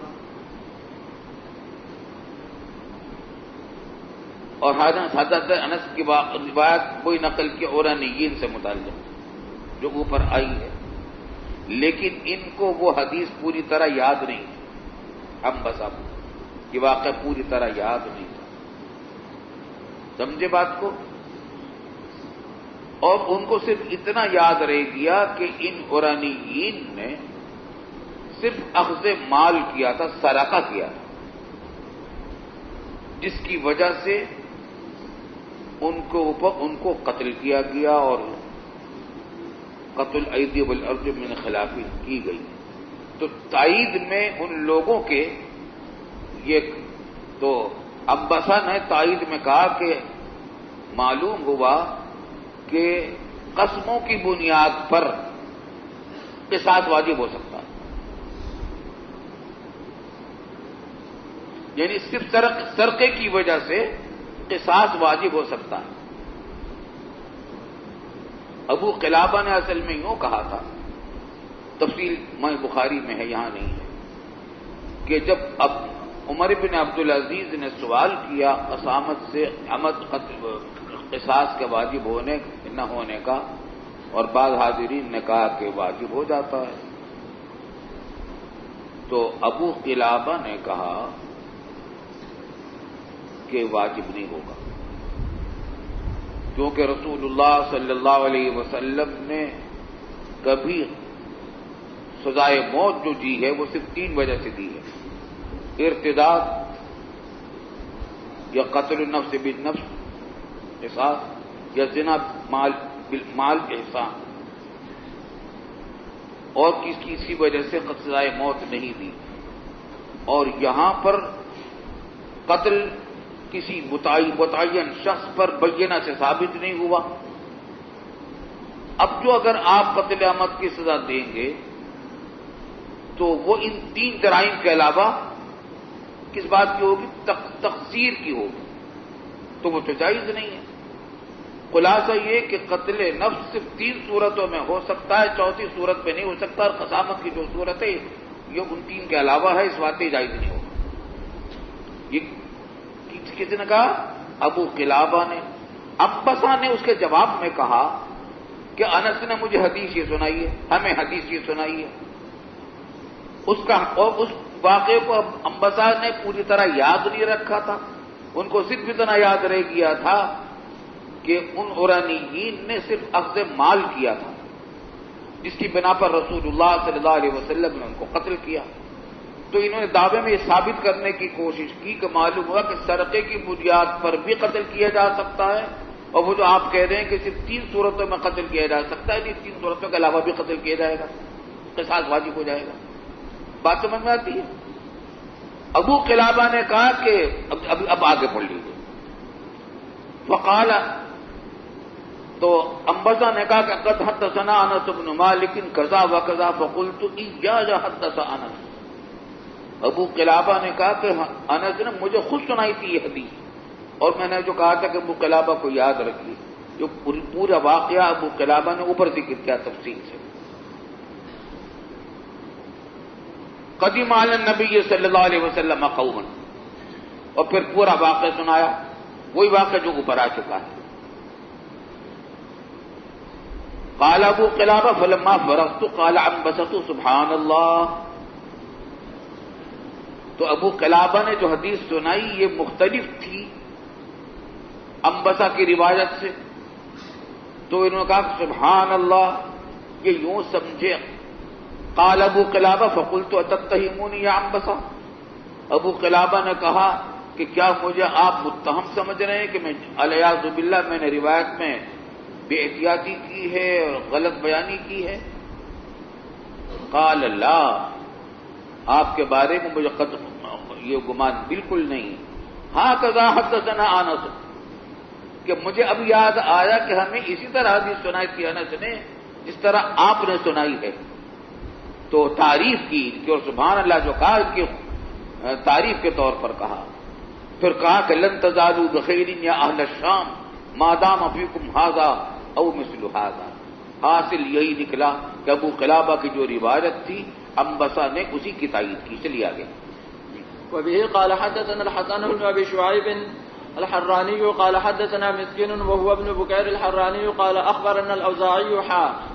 Speaker 1: اور حضرت انس کی روایت کوئی نقل کی اورانیین سے متعلق جو اوپر آئی ہے، لیکن ان کو وہ حدیث پوری طرح یاد نہیں تھی، ہم بس اب یہ واقعہ پوری طرح یاد نہیں تھا، سمجھے بات کو؟ اور ان کو صرف اتنا یاد رہ گیا کہ ان اورانیین نے صرف اخذ مال کیا تھا، سرقہ کیا تھا، جس کی وجہ سے ان کو قتل کیا گیا اور قتل ایدی والارجل من خلاف کی گئی۔ تو تائید میں ان لوگوں کے یہ تو ابسا نے تائید میں کہا کہ معلوم ہوا کہ قسموں کی بنیاد پر قصاص واجب ہو سکتا ہے، یعنی صرف سرقے کی وجہ سے قصاص واجب ہو سکتا ہے۔ ابو قلابہ نے اصل میں یوں کہا تھا، تفصیل میں بخاری میں ہے یہاں نہیں ہے، کہ جب اب عمر بن عبدالعزیز نے سوال کیا قسامت سے قصاص کے واجب ہونے نہ ہونے کا، اور بعض حاضرین نے کہا کہ واجب ہو جاتا ہے، تو ابو قلابہ نے کہا کہ واجب نہیں ہوگا، کیونکہ رسول اللہ صلی اللہ علیہ وسلم نے کبھی سزائے موت جو دی ہے وہ صرف 3 وجہ سے دی ہے: ارتداد، یا قتل النفس بالنفس قصاص، یا زنا مال احسان، اور کسی وجہ سے سزائے موت نہیں دی۔ اور یہاں پر قتل کسی متعین شخص پر بینہ سے ثابت نہیں ہوا۔ اب جو اگر آپ قتل عمد کی سزا دیں گے تو وہ ان 3 جرائم کے علاوہ کس بات کی ہوگی؟ تقصیر کی ہوگی، تو وہ تو جائز نہیں ہے۔ خلاصہ یہ کہ قتل نفس صرف 3 صورتوں میں ہو سکتا ہے، 4تھی صورت میں نہیں ہو سکتا، اور قسامت کی جو صورت ہے یہ ان 3 کے علاوہ ہے، اس بات جائز نہیں ہوگا۔ یہ کس نے کہا؟ ابو قلابہ نے۔ ابسا نے اس کے جواب میں کہا کہ انس نے مجھے حدیث یہ سنائی ہے، ہمیں حدیث یہ سنائی ہے، اور اس واقعے کو ابسا نے پوری طرح یاد نہیں رکھا تھا، ان کو صرف اتنا یاد رہ گیا تھا کہ ان اورانیین نے صرف اخذ مال کیا تھا، جس کی بنا پر رسول اللہ صلی اللہ علیہ وسلم نے ان کو قتل کیا۔ تو انہوں نے دعوے میں یہ ثابت کرنے کی کوشش کی کہ معلوم ہوا کہ سرقے کی بنیاد پر بھی قتل کیا جا سکتا ہے، اور وہ جو آپ کہہ رہے ہیں کہ صرف 3 صورتوں میں قتل کیا جا سکتا ہے، 3 صورتوں کے علاوہ بھی قتل کیا جائے گا، قصاص واجب ہو جائے گا۔ بات سمجھ میں آتی ہے؟ ابو قلابہ نے کہا کہ اب آگے پڑھ لیجیے۔ فقال، تو انبسا نے کہا کہ قد حدثنا انس بن مالک کذا و کذا فقلت ایاج حدث انس۔ ابو قلابہ نے کہا کہ انس نے مجھے خود سنائی تھی یہ حدیث، اور میں نے جو کہا تھا کہ ابو قلابہ کو یاد رکھیے، جو پورا واقعہ ابو قلابہ نے اوپر ذکر کیا تفصیل سے۔ قدیم علی النبی صلی اللہ علیہ وسلم قوما، اور پھر پورا واقعہ سنایا، وہی واقعہ جو اوپر آ چکا ہے۔ قال ابو قلابہ فلما فرغت قال عنبسۃ سبحان اللہ۔ تو ابو قلابہ نے جو حدیث سنائی یہ مختلف تھی انبسا کی روایت سے، تو انہوں نے کہا کہ سبحان اللہ، یہ یوں سمجھے۔ قال ابو قلابہ فقلت اتتہمونی یا انبسا۔ ابو قلابہ نے کہا کہ کیا مجھے آپ متہم سمجھ رہے ہیں کہ میں الیاذ باللہ میں نے روایت میں بے احتیاطی کی ہے اور غلط بیانی کی ہے؟ قال لا، آپ کے بارے میں مجھے یہ گمان بالکل نہیں۔ ہاں کذا حدثنا انس، کہ مجھے اب یاد آیا کہ ہمیں اسی طرح حدیث سنائی تھی انس نے جس طرح آپ نے سنائی ہے۔ تو تعریف کی کہ اور سبحان اللہ جو کہا اس کی تعریف کے طور پر کہا۔ پھر کہا کہ لن تزالوا بخیر یا اہل الشام ما دام فیکم ھذا او مثل ھذا، حاصل یہی نکلا کہ ابو قلابہ کی جو روایت تھی انبسا نے اسی کی تائید کی. چلیے آگے.
Speaker 3: وبه قال حدثنا الحسن بن ابي شعيب الحراني قال حدثنا مسكين وهو ابن بكير الحراني قال اخبرنا الاوزاعي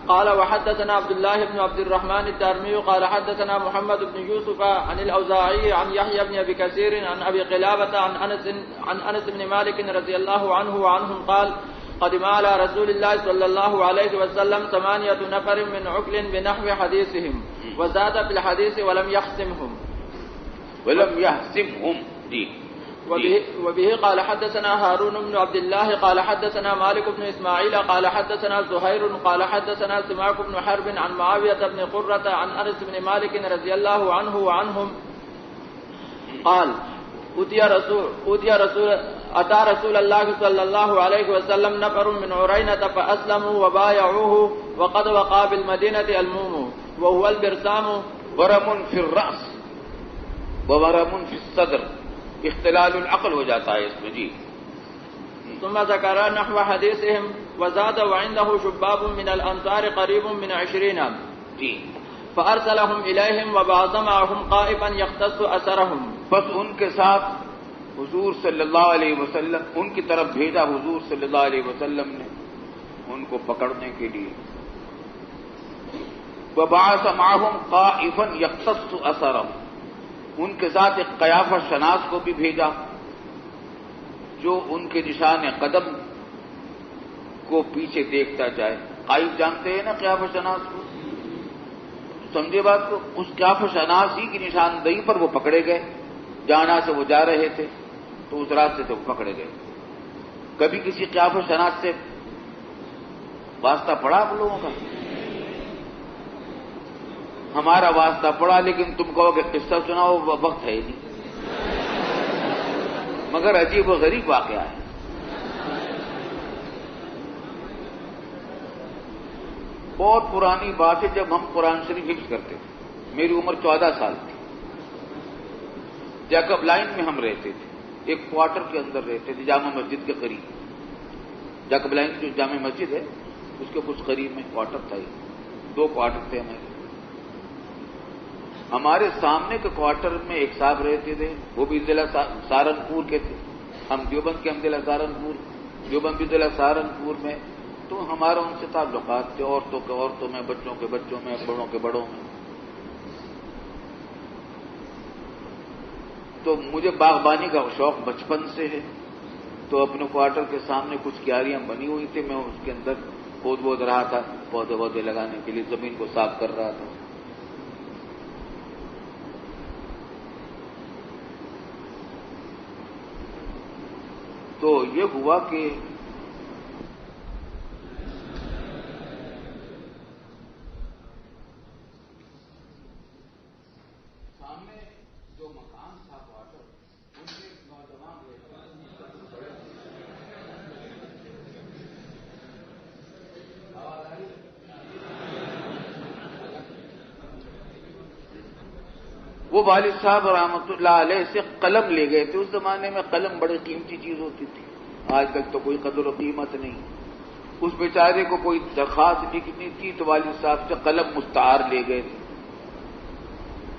Speaker 3: قال وحدثنا عبد الله بن عبد الرحمن الدارمي قال حدثنا محمد بن يوسف عن الاوزاعي عن يحيى بن ابي كثير عن ابي قلابة عن انس بن مالك رضي الله عنه وعنهم قال قدم على رسول الله صلى الله عليه وسلم 8 نفر من عقل بنحو حديثهم وزاد في الحديث ولم يحسمهم
Speaker 1: جی.
Speaker 3: وبه قال حدثنا هارون بن عبد الله قال حدثنا مالك بن اسماعيل قال حدثنا زهير قال حدثنا سماك بن حرب عن معاوية بن قرة عن انس بن مالك رضي الله عنه وعنهم قال أتى رسول الله صلى الله عليه وسلم نفر من عرينة فأسلموا وبايعوه وقد وقع بالمدينة الموم وهو البرسام
Speaker 1: ورم في الرأس وورم في الصدر. اختلال العقل ہو جاتا ہے اس میں. جی.
Speaker 3: ثم ذكر نحو حديثهم وزاد وعنده شباب من الأنصار قريب من 20
Speaker 1: جی.
Speaker 3: فأرسلهم إليهم وبعث معهم قائفا يختص أثرهم.
Speaker 1: بس ان کے ساتھ حضور صلی اللہ علیہ وسلم ان کی طرف بھیجا حضور صلی اللہ علیہ وسلم نے ان کو پکڑنے کے لیے. وبعث معهم قائفا يختص أثرهم. ان کے ساتھ ایک قیافہ شناس کو بھی بھیجا جو ان کے نشان قدم کو پیچھے دیکھتا جائے. قائف جانتے ہیں نا قیافہ شناس کو؟ سمجھے بات کو. اس قیافہ شناس ہی کی نشاندہی پر وہ پکڑے گئے. جانا سے وہ جا رہے تھے تو اس راستے سے وہ پکڑے گئے. کبھی کسی قیافہ شناس سے واسطہ پڑا آپ لوگوں کا؟ ہمارا واسطہ پڑا لیکن تم کہو کہ قصہ سناؤ وقت ہے نہیں. مگر عجیب و غریب واقعہ ہے. بہت پرانی بات ہے. جب ہم قرآن شریف حفظ کرتے تھے میری عمر 14 سال تھی. جیکب لائن میں ہم رہتے تھے. ایک کوارٹر کے اندر رہتے تھے جامع مسجد کے قریب. جیکب لائن جو جامع مسجد ہے اس کے کچھ قریب میں کوارٹر تھا. 2 کوارٹر تھے ہمارے سامنے کے کوارٹر میں ایک صاحب رہتے تھے. وہ بھی ضلع سہارنپور کے تھے. ہم دیوبند کے ہم ضلع سہارنپور, دیوبند بھی ضلع سہارنپور میں. تو ہمارا ان سے تعلقات تھے. عورتوں کے عورتوں میں, بچوں کے بچوں میں, بڑوں کے بڑوں میں. تو مجھے باغبانی کا شوق بچپن سے ہے. تو اپنے کوارٹر کے سامنے کچھ کیاریاں بنی ہوئی تھی. میں اس کے اندر کھود بود رہا تھا پودے وودے لگانے کے لیے. زمین کو صاف کر رہا تھا. تو یہ ہوا کہ سامنے جو مکان تھا کوارٹر ان میں ایک نوجوان وہ والد صاحب رحمۃ اللہ علیہ سے قلم لے گئے تھے. اس زمانے میں قلم بڑی قیمتی چیز ہوتی تھی. آج تک تو کوئی قدر و قیمت نہیں. اس بیچارے کو کوئی درخواست لکھنی تھی تو والد صاحب سے قلم مستعار لے گئے تھے.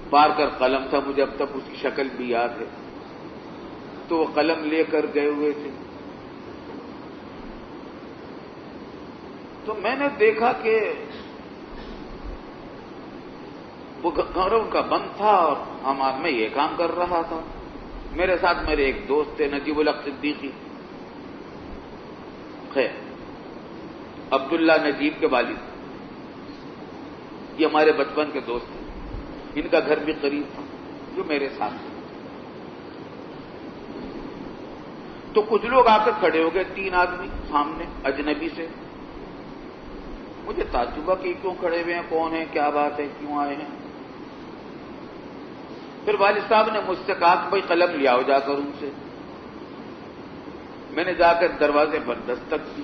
Speaker 1: پارکر قلم تھا, مجھے اب تک اس کی شکل بھی یاد ہے. تو وہ قلم لے کر گئے ہوئے تھے. تو میں نے دیکھا کہ وہ گھروں کا بند تھا اور میں یہ کام کر رہا تھا. میرے ساتھ میرے ایک دوست تھے نجیب الحق صدیقی. خیر, عبداللہ نجیب کے والد, یہ ہمارے بچپن کے دوست ہیں. ان کا گھر بھی قریب تھا جو میرے ساتھ تھے. تو کچھ لوگ آ کر کھڑے ہو گئے. 3 آدمی سامنے اجنبی سے. مجھے تعجب کہ کیوں کھڑے ہوئے ہیں, کون ہیں, کیا بات ہے, کیوں آئے ہیں. پھر والد صاحب نے مجھ سے کہا کہ بھائی قلم لے آؤ جا کر ان سے. میں نے جا کر دروازے پر دستک دی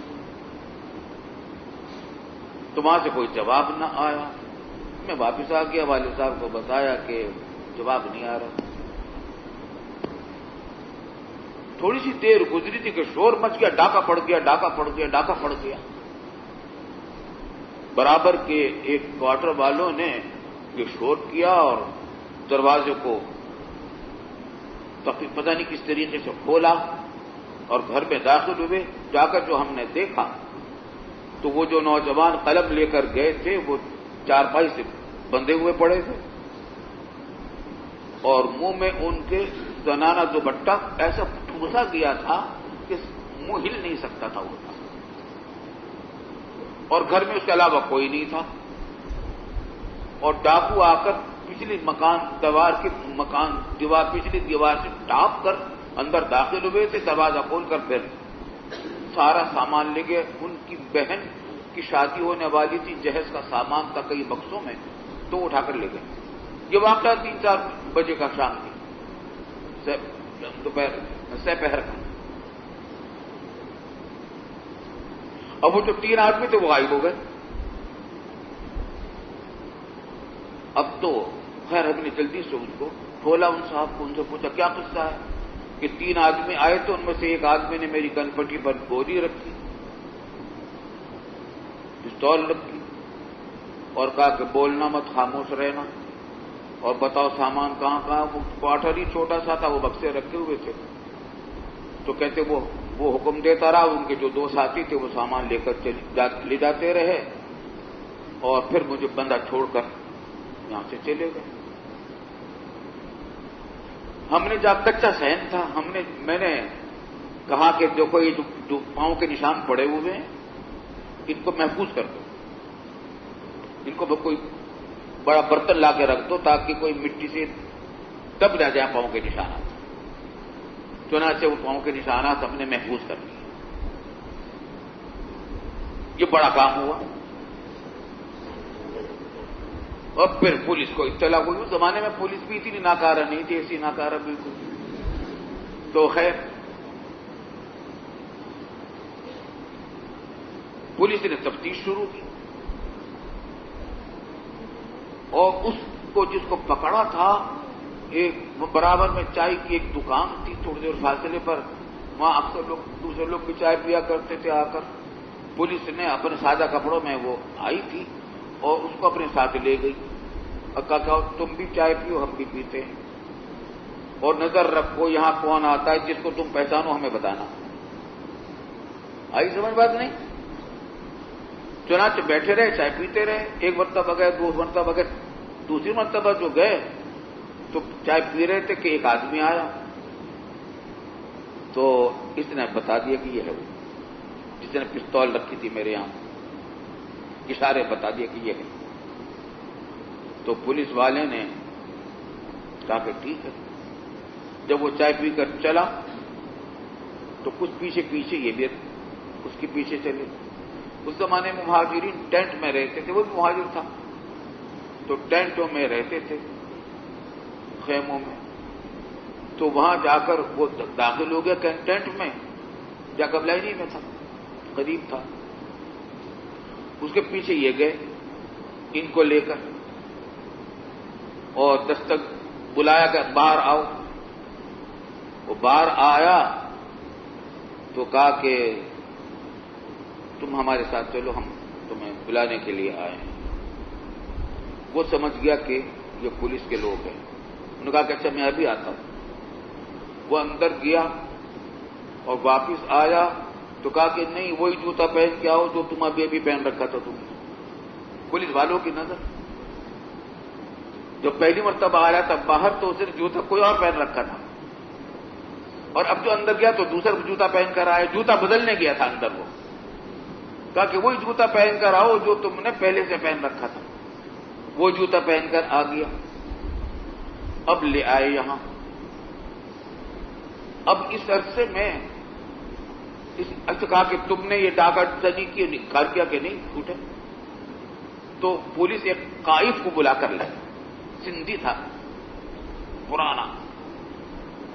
Speaker 1: تو وہاں سے کوئی جواب نہ آیا. میں واپس آ گیا, والد صاحب کو بتایا کہ جواب نہیں آ رہا. تھوڑی سی دیر گزری تھی کہ شور مچ گیا, ڈاکہ پڑ گیا, ڈاکہ پڑ گیا, ڈاکہ پڑ گیا. برابر کے ایک کوارٹر والوں نے یہ شور کیا اور دروازے کو پتہ نہیں کس طریقے سے کھولا اور گھر میں داخل ہوئے. جا کر جو ہم نے دیکھا تو وہ جو نوجوان قلم لے کر گئے تھے وہ چارپائی سے بندھے ہوئے پڑے تھے اور منہ میں ان کے زنانہ دوپٹہ ایسا ٹھوسا گیا تھا کہ منہ ہل نہیں سکتا تھا وہ تھا. اور گھر میں اس کے علاوہ کوئی نہیں تھا. اور ڈاکو آ کر پچھلی پچھلی دیوار سے ٹاپ کر اندر داخل ہوئے تھے. دروازہ کھول کر پھر سارا سامان لے گئے. ان کی بہن کی شادی ہونے والی تھی, جہیز کا سامان تھا کئی بکسوں میں, تو اٹھا کر لے گئے. یہ واقعہ 3-4 بجے کا شام تھی, دوپہر سپہر کا. اب وہ جو 3 آدمی تھے وہ غائب ہو گئے. اب تو خیر ہم نے جلدی سے اس کو کھولا, ان صاحب کو ان سے پوچھا کیا قصہ ہے کہ 3 آدمی آئے تو ان میں سے ایک آدمی نے میری کنپٹی پر گولی رکھی, پستول رکھی اور کہا کہ بولنا مت, خاموش رہنا, اور بتاؤ سامان کہاں کہاں. وہ کوارٹر ہی چھوٹا سا تھا, وہ بکسے رکھے ہوئے تھے. تو کہتے وہ حکم دیتا رہا. ان کے جو 2 ساتھی تھے وہ سامان لے کر لے جاتے رہے اور پھر مجھے بندہ چھوڑ کر یہاں سے چلے گئے. ہم نے جب کچا صحن تھا, میں نے کہا کہ دیکھو یہ جو پاؤں کے نشان پڑے ہوئے ہیں ان کو محفوظ کر دو, ان کو کوئی بڑا برتن لا کے رکھ دو تاکہ کوئی مٹی سے دب نہ جائے پاؤں کے نشانات. چنانچہ وہ پاؤں کے نشانات ہم نے محفوظ کر لیے. یہ بڑا کام ہوا. اور پھر پولیس کو اطلاع ہوئی. اس زمانے میں پولیس بھی اتنی ناکارہ نہیں تھی, ایسی ناکارہ بالکل. تو خیر پولیس نے تفتیش شروع کی اور اس کو جس کو پکڑا تھا, ایک برابر میں چائے کی ایک دکان تھی تھوڑی دیر فاصلے پر, وہاں اکثر لوگ دوسرے لوگ بھی چائے پیا کرتے تھے. آ کر پولیس نے اپنے سادہ کپڑوں میں وہ آئی تھی اور اس کو اپنے ساتھ لے گئی اور کہا تم بھی چائے پیو, ہم بھی پیتے ہیں, اور نظر رکھو یہاں کون آتا ہے, جس کو تم پہچانو ہمیں بتانا. آئی سمجھ بات نہیں؟ چنانچہ بیٹھے رہے, چائے پیتے رہے. 1 مرتبہ گئے, 2 مرتبہ گئے. دوسری مرتبہ جو گئے تو چائے پی رہے تھے کہ ایک آدمی آیا تو اس نے بتا دیا کہ یہ ہے وہ جس نے پستول رکھی تھی میرے یہاں. اشارے بتا دیا کہ یہ ہے. تو پولیس والے نے کہا کہ ٹھیک ہے. جب وہ چائے پی کر چلا تو کچھ پیچھے یہ بھی اس کے پیچھے چلے. اس زمانے میں مہاجرین ٹینٹ میں رہتے تھے, وہ بھی مہاجر تھا تو ٹینٹوں میں رہتے تھے, خیموں میں. تو وہاں جا کر وہ داخل ہو گیا ٹینٹ میں, جا کر لائنی میں تھا, قریب تھا. اس کے پیچھے یہ گئے ان کو لے کر اور دستک بلایا کہ باہر آؤ. وہ باہر آیا تو کہا کہ تم ہمارے ساتھ چلو, ہم تمہیں بلانے کے لیے آئے ہیں. وہ سمجھ گیا کہ یہ پولیس کے لوگ ہیں. انہوں نے کہا کہ اچھا میں ابھی آتا ہوں. وہ اندر گیا اور واپس آیا تو کہا کہ نہیں, وہی جوتا پہن کے آؤ جو تم ابھی پہن رکھا تھا تم. پولیس والوں کی نظر جو پہلی مرتبہ آیا تھا باہر تو اسے جوتا کوئی اور پہن رکھا تھا, اور اب جو اندر گیا تو دوسرا جوتا پہن کر آیا. جوتا بدلنے گیا تھا اندر. وہ کہا کہ وہی جوتا پہن کر آؤ جو تم نے پہلے سے پہن رکھا تھا. وہ جوتا پہن کر آ گیا. اب لے آئے یہاں. اب اس عرصے میں کہا کہ تم نے یہ ڈاکہ زنی کی انکار کیا کہ نہیں جھوٹے. تو پولیس ایک قائف کو بلا کر لائی. سندھی تھا, پرانا,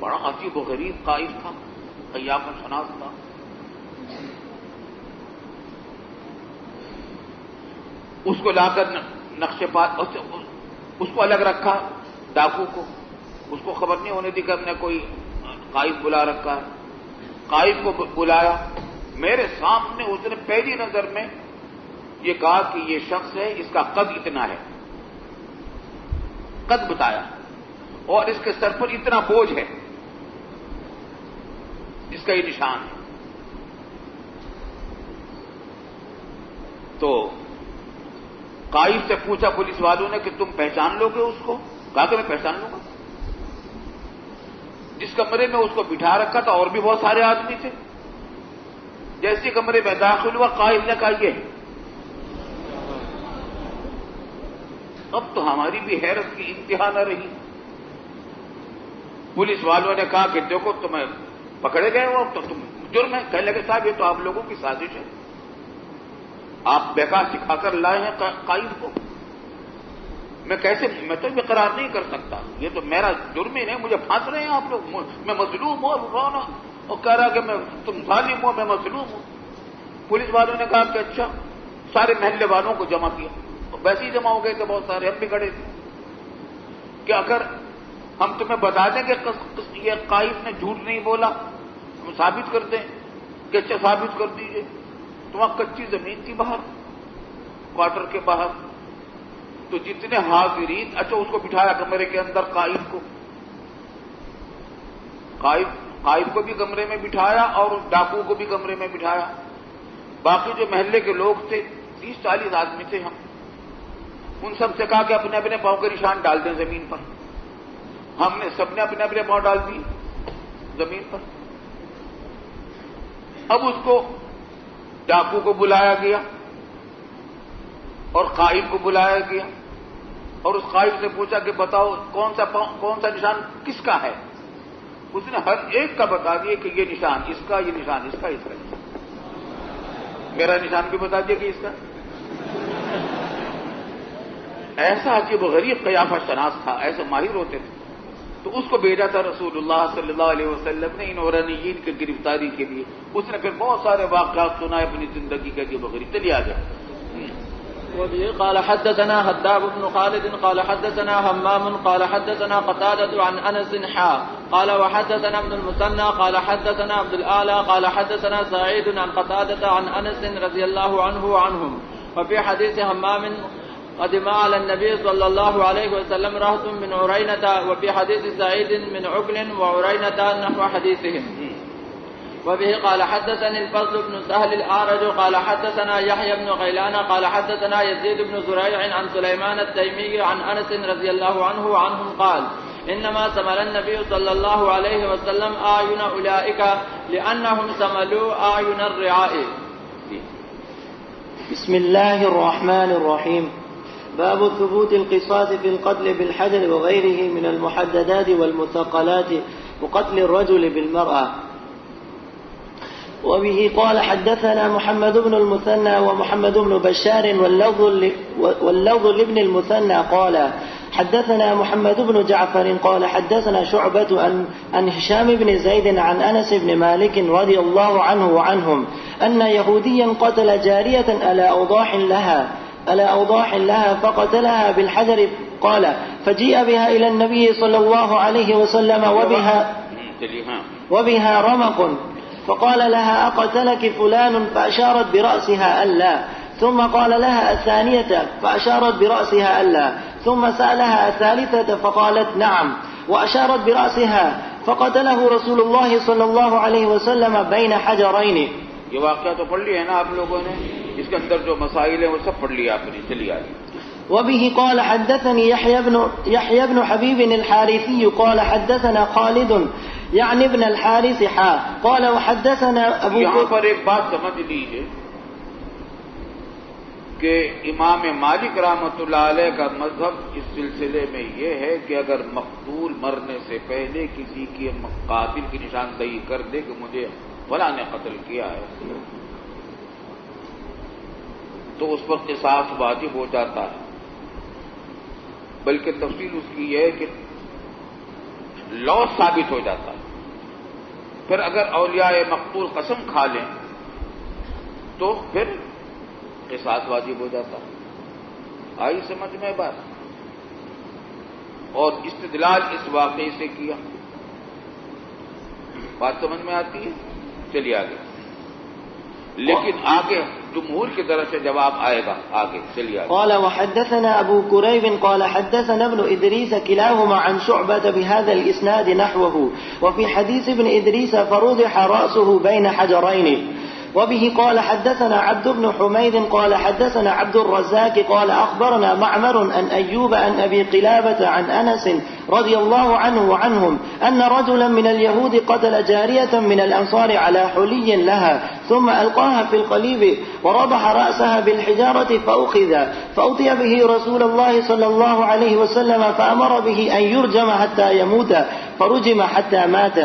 Speaker 1: بڑا عجیب و غریب قائف تھا, قیام شناس تھا. اس کو لا کر نقشے پات اس کو الگ رکھا, ڈاکو کو. اس کو خبر نہیں ہونے دی کہ ہم نے کوئی قائف بلا رکھا ہے. قائف کو بلایا. میرے سامنے اس نے پہلی نظر میں یہ کہا کہ یہ شخص ہے، اس کا قد اتنا ہے، قد بتایا، اور اس کے سر پر اتنا بوجھ ہے، اس کا یہ نشان ہے۔ تو قائد سے پوچھا پولیس والوں نے کہ تم پہچان لو گے اس کو؟ کہا کہ میں پہچان لوں گا۔ جس کمرے میں اس کو بٹھا رکھا تھا اور بھی بہت سارے آدمی تھے، جیسے کمرے میں داخل ہوا قائد نے کہا یہ اب تو ہماری بھی حیرت کی انتہا نہ رہی۔ پولیس والوں نے کہا کہ دیکھو تمہیں پکڑے گئے ہو، تو تم جرم ہے۔ کہنے لگے صاحب یہ تو آپ لوگوں کی سازش ہے، آپ بیکار سکھا کر لائے ہیں قائد کو، میں تو اقرار نہیں کر سکتا، یہ تو میرا جرم ہی نہیں، مجھے پھانس رہے ہیں آپ لوگ، میں مظلوم ہوں، اور کہہ رہا کہ تم ظالم ہو، میں مظلوم ہوں۔ پولیس والوں نے کہا کہ اچھا، سارے محلے والوں کو جمع کیا، ویسے ہی جمع ہو گئے تھے بہت سارے، ہم بھی کھڑے تھے کہ اگر ہم تمہیں بتا دیں کہ یہ قائد نے جھوٹ نہیں بولا، ہم ثابت کر دیں کہ اچھا ثابت کر دیجئے۔ تو وہاں کچی زمین تھی باہر، کوارٹر کے باہر، تو جتنے حاضرین، اچھا اس کو بٹھایا کمرے کے اندر، قائد کو بھی کمرے میں بٹھایا اور ڈاکو کو بھی کمرے میں بٹھایا۔ باقی جو محلے کے لوگ تھے 30-40 آدمی تھے، ہم ان سب سے کہا کہ اپنے اپنے پاؤں کے نشان ڈال دیں زمین پر۔ ہم نے سب نے اپنے اپنے پاؤں ڈال دی زمین پر۔ اب اس کو ڈاکو کو بلایا گیا اور قائد کو بلایا گیا، اور اس قائد سے پوچھا کہ بتاؤ کون سا نشان کس کا ہے؟ اس نے ہر ایک کا بتا دیا کہ یہ نشان اس کا، یہ نشان اس کا، اس کا نشان، میرا نشان بھی بتا دیا کہ اس کا۔ ایسا عجیب و غریب قیافہ شناس تھا، ایسے ماہر ہوتے تھے۔ تو اس کو بھیجا تھا رسول اللہ صلی اللہ علیہ وسلم نے ان اورانیین کی گرفتاری کے لیے۔ اس نے پھر بہت سارے واقعات سنائے اپنی زندگی کے عجیب و غریب۔ چلیے آگے۔
Speaker 3: قال حدثنا حداب بن خالد قال حدثنا همام قال حدثنا قتادة عن أنس قال وحدثنا ابن المثنى قال حدثنا عبد الأعلى قال حدثنا سعيد عن قتادة عن أنس رضي الله عنه وعنهم وفي حديث همام قدم على النبي صلى الله عليه وسلم رهط من عرينة وفي حديث سعيد من عقل وعرينة نحو حديثهم. وبه قال حدثني الفضل بن سهل الأعرج قال حدثنا يحيى بن غيلان قال حدثنا يزيد بن زريع عن سليمان التيمي عن أنس رضي الله عنه وعنهم قال إنما سمل النبي صلى الله عليه وسلم أعين أولئك لأنهم سملوا أعين الرعاء.
Speaker 5: بسم الله الرحمن الرحيم. باب ثبوت القصاص في القتل بالحجر وغيره من المحددات والمثقلات وقتل الرجل بالمرأة. وبه قال حدثنا محمد بن المثنى ومحمد بن بشار واللفظ لابن المثنى قال حدثنا محمد بن جعفر قال حدثنا شعبة عن هشام بن زيد عن أنس بن مالك رضي الله عنه وعنهم أن يهوديا قتل جارية على أوضاح لها فقتلها بالحجر. قال فجيء بها إلى النبي صلى الله عليه وسلم وبها رمق فقال لها أقتلك فلان فأشارت برأسها ألا، ثم قال لها الثانية فأشارت برأسها ألا، ثم سألها الثالثة فقالت نعم وأشارت برأسها فقتله رسول الله صلى الله عليه وسلم بين حجرين.
Speaker 1: یہ واقعہ تو پڑھ لیا ہے نا آپ لوگوں نے، اس کے اندر جو مسائل ہیں وہ سب پڑھ لیا آپ نے. چلیے آگے.
Speaker 5: وبه قال حدثني يحيى بن حبيب الحارثي قال حدثنا خالد يعني ابن الحارث قال وحدثنا ابو.
Speaker 1: یہاں پر ایک بات سمجھ لیجیے کہ امام مالک رحمۃ اللہ علیہ کا مذہب اس سلسلے میں یہ ہے کہ اگر مقتول مرنے سے پہلے کسی کی قاتل کی نشاندہی کر دے کہ مجھے فلاں نے قتل کیا ہے تو اس پر قصاص واجب ہو جاتا ہے. بلکہ تفصیل اس کی یہ ہے کہ لوث ثابت ہو جاتا ہے. پھر اگر اولیاء مقتول قسم کھا لیں تو پھر قصاص واجب ہو جاتا ہے. آئی سمجھ میں بات؟ اور استدلال اس واقعے سے کیا. بات سمجھ میں آتی ہے؟ چلیے آگے. لیکن آگے جمہور کی طرف سے جواب آئے گا آگے چلیے.
Speaker 5: قال وحدثنا ابو كريب قال حدثنا ابن ادريس كلاهما عن شعبة بهذا الاسناد نحوه وفي حديث ابن ادريس فروضح رأسه بين حجرين. وبه قال حدثنا عبد بن حميد قال حدثنا عبد الرزاق قال أخبرنا معمر أن أيوب أن أبي قلابة عن أنس رضي الله عنه وعنهم أن رجلا من اليهود قتل جارية من الأنصار على حلي لها ثم ألقاها في القليب ورضح رأسها بالحجارة فأتي به رسول الله صلى الله عليه وسلم فأمر به أن يرجم حتى يموت فرجم حتى مات.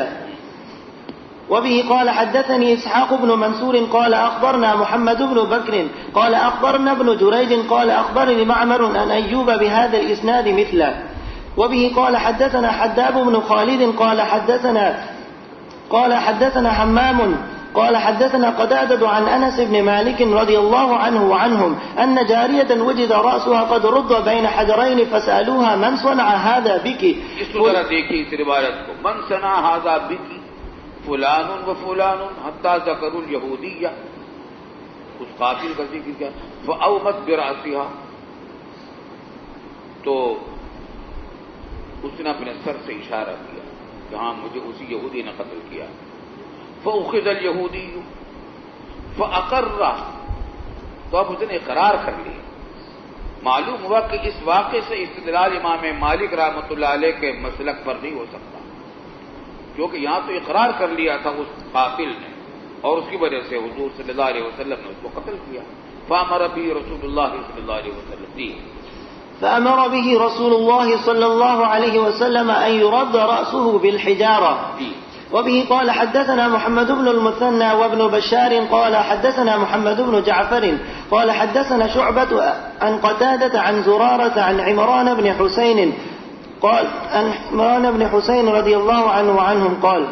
Speaker 5: وبه قال حدثني إسحاق بن منصور قال أخبرنا محمد بن بكر قال أخبرنا ابن جريج قال أخبرني معمر أن أيوب بهذا الإسناد مثله. وبه قال حدثنا حداب بن خالد قال حدثنا حمام قال حدثنا قتادة عن أنس بن مالك رضي الله عنه وعنهم أن جارية وجد رأسها قد رد بين حجرين فسألوها من صنع هذا بك.
Speaker 1: اس طرح دیکھیے اس روایت کو, من صنع هذا بك فلان و فلان حتی ذکر الیہودیہ, اس قاتل کا ذکر کیا, فاومت براسها, تو اس نے اپنے سر سے اشارہ کیا کہ ہاں مجھے اسی یہودی نے قتل کیا. فاخذ الیہودی فاقر, تو اب اس نے اقرار کر لیا. معلوم ہوا کہ اس واقعے سے استدلال امام مالک رحمۃ اللہ علیہ کے مسلک پر نہیں ہو سکتا, کیونکہ یہاں تو اقرار کر لیا تھا اس قاتل نے, اور اس کی وجہ سے حضور صلی اللہ علیہ وسلم نے اس کو قتل کیا. فامر به رسول اللہ صلی اللہ علیہ وسلم,
Speaker 5: فأمر به رسول الله صلى الله عليه وسلم أن يرد رأسه بالحجارة. وبه قال حدثنا محمد بن المثنى وابن بشار قال حدثنا محمد بن جعفر قال حدثنا شعبة عن قتادة عن زرارة عن عمران بن حسين قال عن عمران بن حسين رضي الله عنه وعنهم قال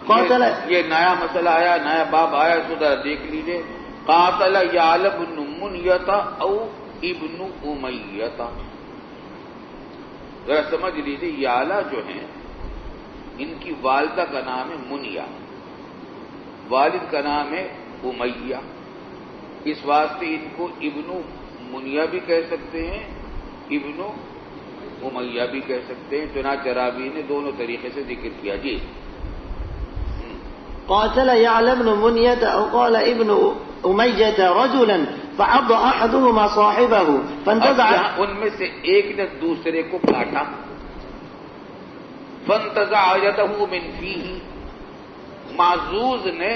Speaker 5: قاتل.
Speaker 1: یہ نیا مسئلہ آیا, نیا باب آیا, ذرا دیکھ لیجیے. قاتل یعلا بن منیۃ او ابن امیۃ, ذرا سمجھ لیجیے. یعلا جو ہیں ان کی والدہ کا نام ہے منیہ, والد کا نام ہے امیہ, اس واسطے ان کو ابن منیہ بھی کہہ سکتے ہیں, ابن امیہ بھی کہہ سکتے ہیں. چنانچہ راوی نے دونوں طریقے سے ذکر کیا. جی,
Speaker 5: قاتل يعلى بن منية أو قال ابن أمية رجلا فعض أحدهما صاحبه فانتزع,
Speaker 1: ان میں سے ایک نے دوسرے کو کاٹا. فانتزع يده من فيه, معزوز نے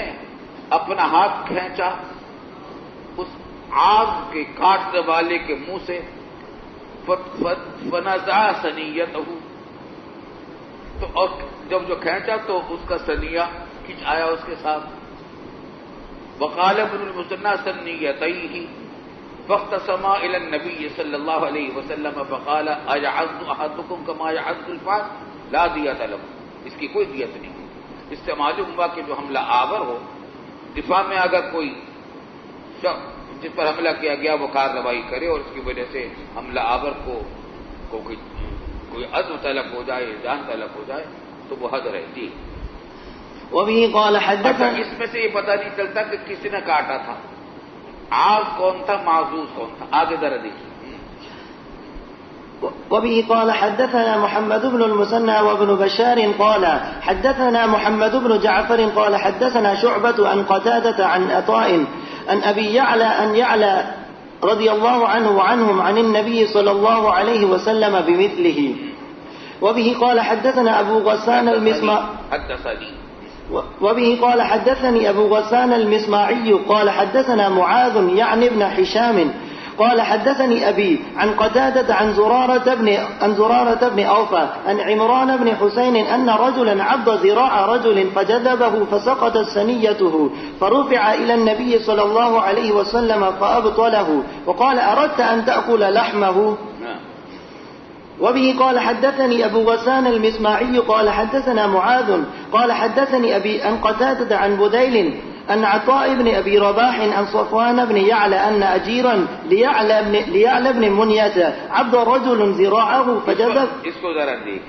Speaker 1: اپنا ہاتھ کھینچا اس آگ کے کاٹنے والے کے منہ سے. فنزع ثنيته, تو اور جب جو کھینچا تو اس کا ثنیہ کھنچ آیا اس کے ساتھ. وقال ابن المثنى ثنيتيه فاختصما الى النبي صلى الله عليه وسلم فقال ايعز احدكم كما يعز الفاس لا دیت له, اس کی کوئی دیت نہیں. اس سے معلوم ہوا کہ جو حملہ آور ہو, دفاع میں اگر کوئی شخص جس پر حملہ کیا گیا وہ کارروائی کرے اور اس کی وجہ سے حملہ آور کو کوئی عزم طلب ہو جائے, جان طلب ہو جائے, تو وہ حد ہے. جی,
Speaker 5: وبه قال حدثنا,
Speaker 1: اس میں سے یہ پتہ نہیں چلتا کہ کس نے کاٹا تھا, آگ کون تھا, معزوز کون تھا. آگے ذرا دیکھیے.
Speaker 5: وبه قال حدثنا محمد بن المثنى وابن بشار قال حدثنا محمد بن جعفر قال حدثنا شعبة عن قتادة عن عطاء عن أبي يعلى أن يعلى رضي الله عنه وعنهم عن النبي صلى الله عليه وسلم بمثله. وبه قال حدثنا أبو غسان وبه قال حدثني أبو غسان المسماعي قال حدثنا معاذ يعني ابن حشام قال حدثني أبي عن قتادة عن زرارة بن أوفى عن عمران بن حسين أن رجلا عض ذراع رجل فجذبه فسقطت ثنيته فرفع إلى النبي صلى الله عليه وسلم فأبطله وقال أردت أن تأكل لحمه. وبه قال حدثني أبو غسان المسماعي قال حدثنا معاذ قال حدثني أبي عن قتادة عن بديل أن عطاء بن أبي رباح عن صفوان بن يعلى أن أجيرا ليعلى بن منية عض رجل ذراعه فجذب.
Speaker 1: اس کو ذرا دیکھ,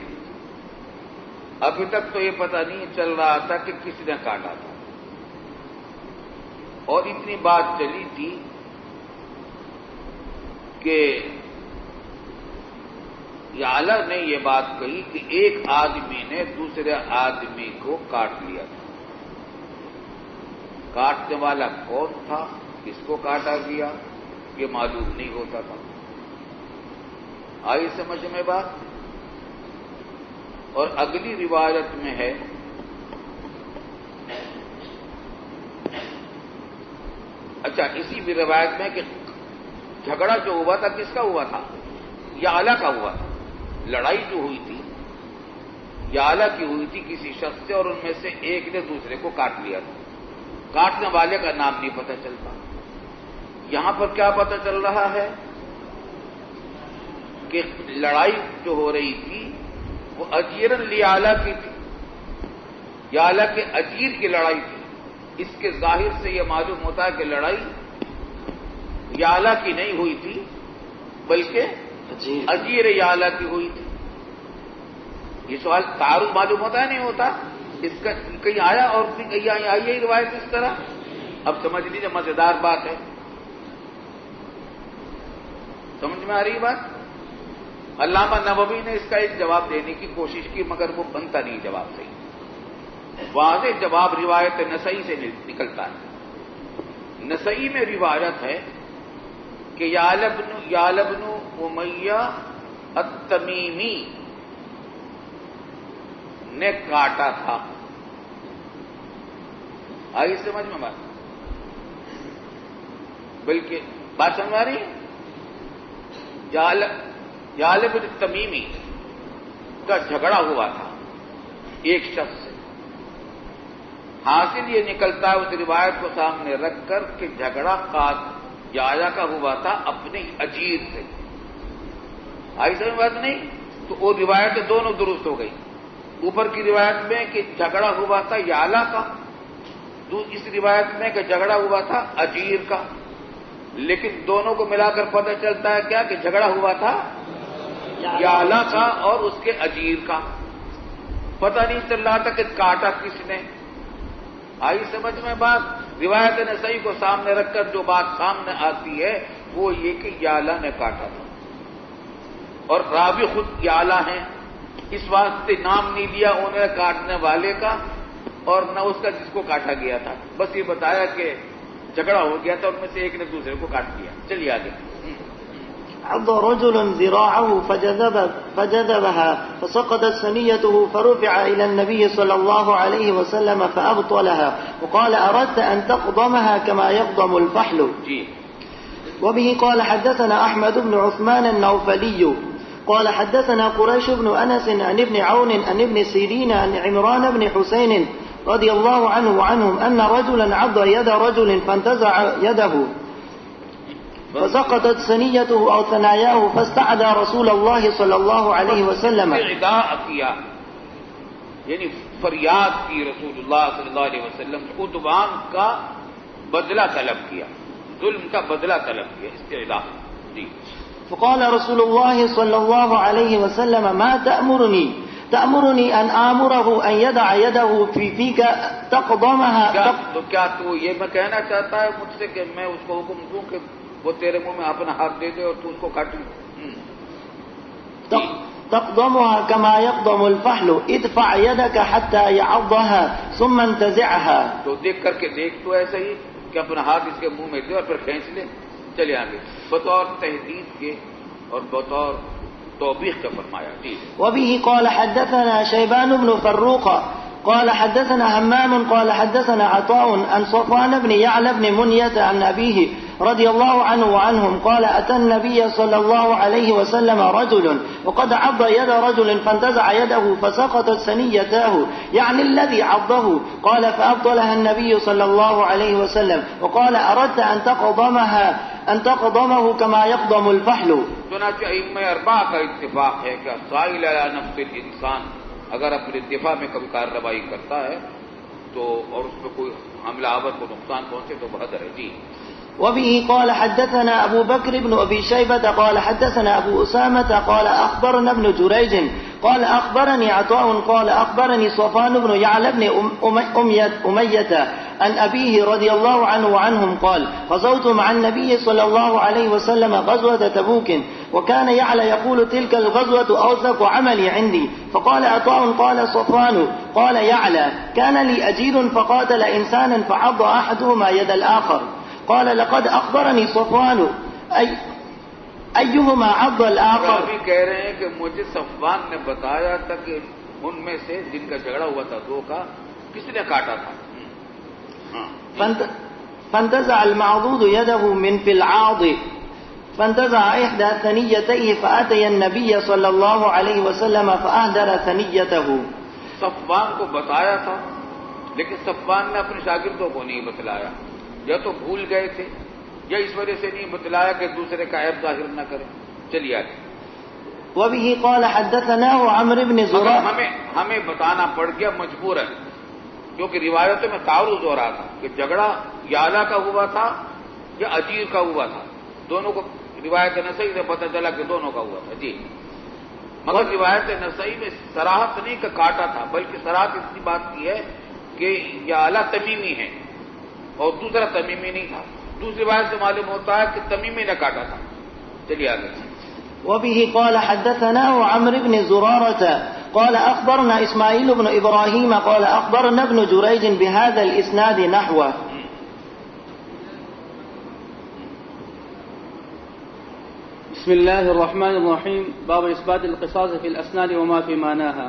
Speaker 1: ابھی تک تو یہ پتہ نہیں چل رہا تھا کہ کس نے کاٹا تھا, اور اتنی بات چلی تھی کہ یعلا نے یہ بات کہی کہ ایک آدمی نے دوسرے آدمی کو کاٹ لیا تھا. کاٹنے والا کون تھا، کس کو کاٹا گیا، یہ معلوم نہیں ہوتا تھا. آئی سمجھ میں بات؟ اور اگلی روایت میں ہے اچھا اسی بھی روایت میں کہ جھگڑا جو ہوا تھا کس کا ہوا تھا، یعلا کا ہوا تھا. لڑائی جو ہوئی تھی یعلا کی ہوئی تھی کسی شخص سے، اور ان میں سے ایک نے دوسرے کو کاٹ لیا تھا. کاٹنے والے کا نام نہیں پتہ چلتا. یہاں پر کیا پتہ چل رہا ہے کہ لڑائی جو ہو رہی تھی وہ اجیرن لیعلا کی تھی، یعلا کے اجیر کی لڑائی تھی. اس کے ظاہر سے یہ معلوم ہوتا ہے کہ لڑائی یعلا کی نہیں ہوئی تھی بلکہ اجیر یعلا کی ہوئی تھی. یہ سوال تعارف معلوم ہوتا ہے نہیں ہوتا؟ اس کا کہیں آیا اور کہیں آئی ہے روایت اس طرح؟ اب سمجھ لیجیے، مزیدار بات ہے. سمجھ میں آ رہی بات؟ علامہ نووی نے اس کا ایک جواب دینے کی کوشش کی مگر وہ بنتا نہیں جواب صحیح. واضح جواب روایت نسائی سے نکلتا ہے. نسائی میں روایت ہے کہ یعلا بن امیہ التمیمی نے کاٹا تھا. آئی سمجھ میں بات؟ بلکہ بات سمجھ آ رہی ہے؟ یعلا بن تمیمی کا جھگڑا ہوا تھا ایک شخص سے. حاصل یہ نکلتا ہے اس روایت کو سامنے رکھ کر کہ جھگڑا یعلا کا ہوا تھا اپنے اجیر سے. آئی سمجھ بات نہیں؟ تو وہ روایتیں دونوں درست ہو گئی. اوپر کی روایت میں کہ جھگڑا ہوا تھا یعلا کا، اس روایت میں کہ جھگڑا ہوا تھا اجیر کا. لیکن دونوں کو ملا کر پتہ چلتا ہے کیا کہ جھگڑا ہوا تھا یعلا کا اور اس کے اجیر کا. پتہ نہیں چل رہا تھا کہ کاٹا کس نے. آئی سمجھ میں بات؟ روایت نسائی کو سامنے رکھ کر جو بات سامنے آتی ہے وہ یہ کہ یعلا نے کاٹا تھا، اور راوی خود یعلا ہیں. اس واسطے نام نہیں لیا انہوں نے کاٹنے والے کا اور نہ اس کا جس کو کاٹا گیا تھا. بس یہ بتایا کہ جھگڑا ہو گیا تھا، ان میں سے ایک نے دوسرے کو کاٹ دیا. چلیے آگے.
Speaker 5: عض رجل ذراعه فجذبها فسقطت ثنيته فرفع إلى النبي صلى الله عليه وسلم فأبطلها وقال أردت أن تقضمها كما يقضم الفحل. وبه قال حدثنا أحمد بن عثمان النوفلي قال حدثنا قريش بن أنس عن ابن عون عن ابن سيرين عن عمران بن حسين رضي الله عنه وعنهم أن رجلا عض يد رجل فانتزع يده فسقطت ثنيته أو ثناياه فاستعدى رسول الله صلى الله عليه وسلم.
Speaker 1: کیا یعنی فریاد کی رسول اللہ صلی اللہ علیہ وسلم عدوان کا بدلہ طلب کیا، ظلم کا بدلہ طلب کیا، استعداء. جی.
Speaker 5: فقال رسول الله صلى الله عليه وسلم ما تأمرني أن آمره أن يدع يده في فيك تقضمها.
Speaker 1: تو کیا تو یہ میں کہنا چاہتا ہے مجھ سے کہ میں اس کو حکم دوں کہ وہ تیرے منہ میں اپنا ہاتھ دے دے اور تو اس کو کاٹ لے؟
Speaker 5: تقضمها كما يقضم الفحل ادفع يدك حتى يعضها ثم انتزعها.
Speaker 1: تو دیکھ کر کے دیکھ تو ایسا ہی کہ اپنا ہاتھ اس کے منہ میں دے اور پھر کھینچ لے. چلے آگے. بطور تحدید کے اور بطور توبیخ کا فرمایا. جی.
Speaker 5: وبه قال حدثنا شيبان بن فروخ قال حدثنا همام قال حدثنا عطاء عن صفوان بن يعلى بن منية عن أبيه رضي الله عنه وعنهم قال أتى النبي صلى الله عليه وسلم رجل وقد عض يد رجل فانتزع يده فسقطت ثنيتاه يعني الذي عضه. قال فأبطلها النبي صلى الله عليه وسلم وقال أردت أن تقضمه كما يقضم الفحل.
Speaker 1: چنانچہ ائمہ اربعہ کا اتفاق ہے کہ الصائل علی نفس الانسان اگر اپنے دفاع میں کبھی کارروائی کرتا ہے تو اور اس میں کوئی حملہ آور کو نقصان پہنچے تو بہتر ہے. جی.
Speaker 5: وبه قال حدثنا أبو بكر بن أبي شيبة قال حدثنا أبو أسامة قال أخبرنا ابن جريج قال أخبرني عطاء قال أخبرني صفوان بن يعلى بن أمية عن أبيه رضي الله عنه وعنهم قال غزوت مع النبي صلى الله عليه وسلم غزوة تبوك وكان يعلى يقول تلك الغزوة أوثق عملي عندي. فقال عطاء قال صفوان قال يعلى كان لي أجير فقاتل إنسانا فعض أحدهما يد الآخر. قال لقد أخبرني صفوان أيهما عض الآخر.
Speaker 1: ابھی کہہ رہے ہیں کہ مجھے صفوان نے بتایا تھا کہ ان میں سے جن کا جھگڑا ہوا تھا دو کا کس نے کاٹا تھا.
Speaker 5: فانتزع المعضوض يده من في العاض فانتزع إحدى ثنيتيه فأتي النبي صلى الله عليه وسلم فأهدر ثنيته.
Speaker 1: صفوان کو بتایا تھا لیکن صفوان نے اپنے شاگردوں کو نہیں بتلایا، یا تو بھول گئے تھے یا اس وجہ سے نہیں بتلایا کہ دوسرے کا عیب ظاہر نہ کرے. چلیے آگے.
Speaker 5: وبه قال حدثناه عمرو بن زرارة.
Speaker 1: ہمیں بتانا پڑ گیا مجبور ہے کیونکہ روایتوں میں تعارض ہو رہا تھا کہ جھگڑا یالا کا ہوا تھا یا اجیر کا ہوا تھا. دونوں کو روایت نسائی سے پتہ چلا کہ دونوں کا ہوا تھا. جی مگر روایت نسائی میں صراحت نہیں کہ کاٹا تھا، بلکہ صراحت اتنی بات کی ہے کہ یالا تمیمی ہے اور دوسرا تمیمی نہیں تھا. دوسری روایت سے معلوم ہوتا ہے کہ تمیمی نے کاٹا تھا. چلیے آگے.
Speaker 5: وبه قال حدثناه عمرو بن زرارة قال أخبرنا إسماعيل بن إبراهيم قال أخبرنا ابن جريج بهذا الإسناد نحوه.
Speaker 6: بسم الله الرحمن الرحيم. باب إثبات القصاص في الأسناد وما في معناها.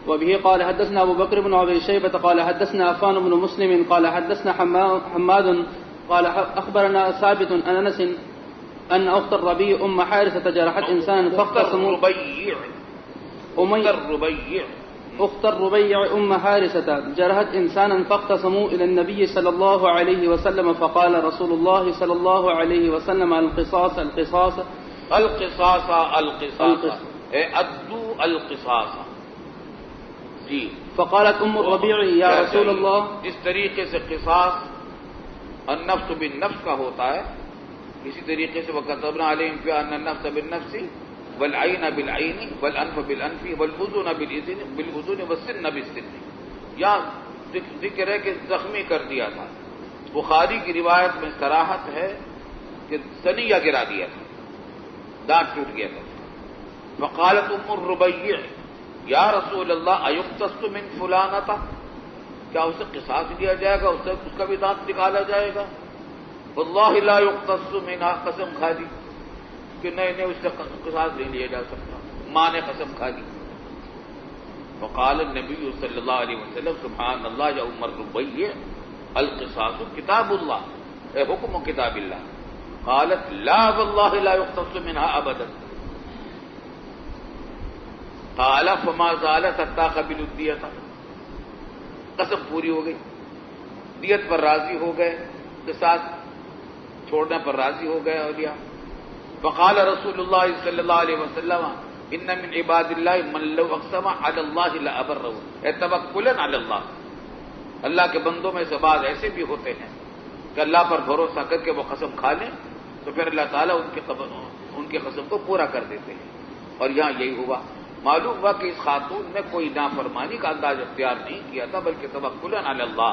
Speaker 6: وبه قال حدثنا أبو بكر بن أبي شيبة قال حدثنا عفان بن مسلم قال حدثنا حماد قال أخبرنا ثابت عن أنس أن أخت الربيع أم حارثة جرحت إنسانا فاختصموا. أخت الربيع أم حارثة جرحت إنسانا فاختصموا إلى النبي صلى الله عليه وسلم فقال رسول الله صلى الله عليه وسلم القصاص القصاص
Speaker 1: القصاص القصاص أدوا القصاص. جی
Speaker 6: فقالت أم الربيع يا رسول الله.
Speaker 1: جس طریقے سے قصاص النفس بالنفس کا ہوتا ہے اسی طریقے سے وَكَتَبْنَا عَلَيْهِمْ فِيهَا أَنَّ النَّفْسَ بِالنَّفْسِ وَالْعَيْنَ بِالْعَيْنِ وَالْأَنْفَ بِالْأَنْفِ وَالْأُذُنَ بِالْأُذُنِ وَالسِّنَّ بِالسِّنِّ. یا ذکر ہے کہ زخمی کر دیا تھا. بخاری کی روایت میں صراحت ہے کہ ثنیہ گرا دیا تھا، دانت ٹوٹ گیا تھا. وقالت ام الربیع یا رسول اللہ ایقتص من فلانہ، کیا اسے قصاص دیا جائے گا، اس کا بھی دانت نکالا جائے گا؟ واللہ لا یقتص منها، قسم کھا دی کہ نہیں اس سے قصاص نہیں لیا جا سکتا. ماں نے قسم کھا دی. وقال النبی صلی اللہ علیہ وسلم سبحان اللہ یا ام الربیع القصاص کتاب اللہ، اے حکم کتاب اللہ. قالت لا واللہ لا یقتص منها ابدا. قال فما زالت حتى قبلوا الدیۃ، قسم پوری ہو گئی، دیت پر راضی ہو گئے، قصاص چھوڑنے پر راضی ہو گئے اولیاء. فقال رسول اللہ صلی اللہ علیہ وسلم ان من عباد اللہ من لو اقسم علی اللہ لابرہ، اے توکلا علی اللہ، اللہ کے بندوں میں سے بعض ایسے بھی ہوتے ہیں کہ اللہ پر بھروسہ کر کے وہ قسم کھا لیں تو پھر اللہ تعالیٰ ان کی قسم کو پورا کر دیتے ہیں. اور یہاں یہی ہوا. معلوم ہوا کہ اس خاتون نے کوئی نافرمانی کا انداز اختیار نہیں کیا تھا بلکہ توکلا علی اللہ،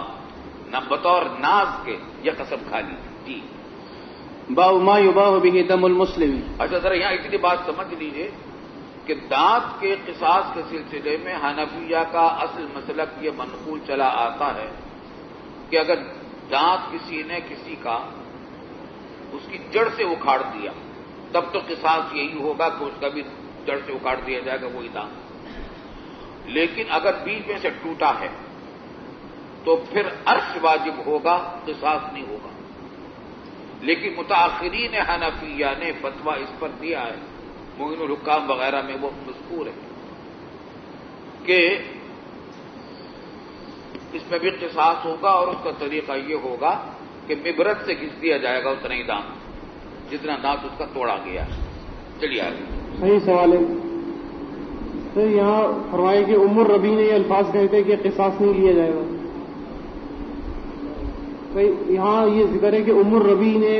Speaker 1: نہ بطور ناز کے یہ قسم کھا لی. جی
Speaker 6: باب ما یباح به دم المسلم.
Speaker 1: اچھا ذرا یہاں اتنی بات سمجھ لیجئے کہ دانت کے قصاص کے سلسلے میں حنفیہ کا اصل مسلک یہ منقول چلا آتا ہے کہ اگر دانت کسی نے کسی کا اس کی جڑ سے اکھاڑ دیا تب تو قصاص یہی ہوگا کہ اس کا بھی جڑ سے اکھاڑ دیا جائے گا وہی دانت. لیکن اگر بیچ میں سے ٹوٹا ہے تو پھر عرش واجب ہوگا، قصاص نہیں ہوگا. لیکن متاخرین حنفیہ نے فتویٰ اس پر دیا ہے، معین الحکام وغیرہ میں وہ مذکور ہے کہ اس میں بھی قصاص ہوگا اور اس کا طریقہ یہ ہوگا کہ مبرت سے کھینچ دیا جائے گا اتنا ہی دانت جتنا دانت اس کا توڑا گیا. چلیے آگے.
Speaker 6: صحیح سوال ہے سر. یہاں فرمائے کہ ام الربیع نے یہ الفاظ کہتے ہیں کہ قصاص نہیں لیا جائے گا. یہاں یہ ذکر ہے کہ ام الربیع نے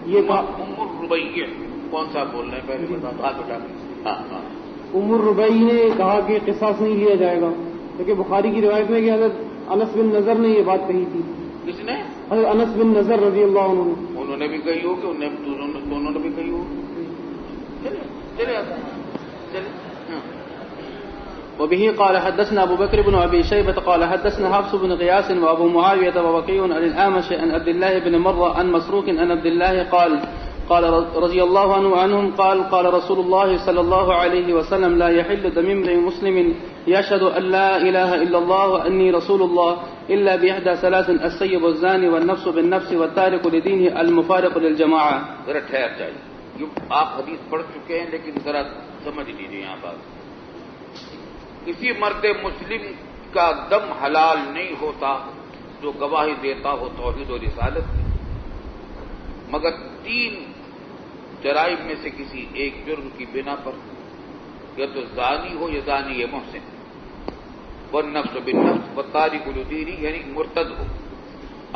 Speaker 6: یہ کہا.
Speaker 1: ام الربیع کون سا بول رہے ہیں پہلے بتا.
Speaker 6: ام الربیع نے کہا کہ قصاص نہیں لیا جائے گا، لیکن بخاری کی روایت میں کہ حضرت انس بن نظر نے یہ بات کہی تھی.
Speaker 2: کس نے؟
Speaker 6: حضرت انس بن نظر رضی اللہ عنہ.
Speaker 2: انہوں نے بھی کہی ہوگی، دونوں نے بھی کہی ہوگی. چلے
Speaker 6: وبه قال حدثنا ابو بكر بن ابي شيبه قال حدثنا حفص بن غياث وابو معاويه ووكيع عن الاعمش عن عبد الله بن مره عن مسروق عن عبد الله قال رضي الله عنهم قال رسول الله صلى الله عليه وسلم لا يحل دم امرئ مسلم يشهد ان لا اله الا الله واني رسول الله الا باحدى ثلاث: السيب الزاني والنفس بالنفس والتارك لدينه المفارق للجماعه.
Speaker 2: ذرا ٹھہر جائیے، آپ حدیث پڑھ چکے ہیں لیکن ذرا سمجھ لیجیے یہاں بات. کسی مرد مسلم کا دم حلال نہیں ہوتا جو گواہی دیتا ہو توحید و رسالت کی، مگر 3 جرائم میں سے کسی ایک جرم کی بنا پر، یا تو زانی ہو یا زانی ہے محسن، والنفس بالنفس والتارک لدینہ یعنی مرتد ہو.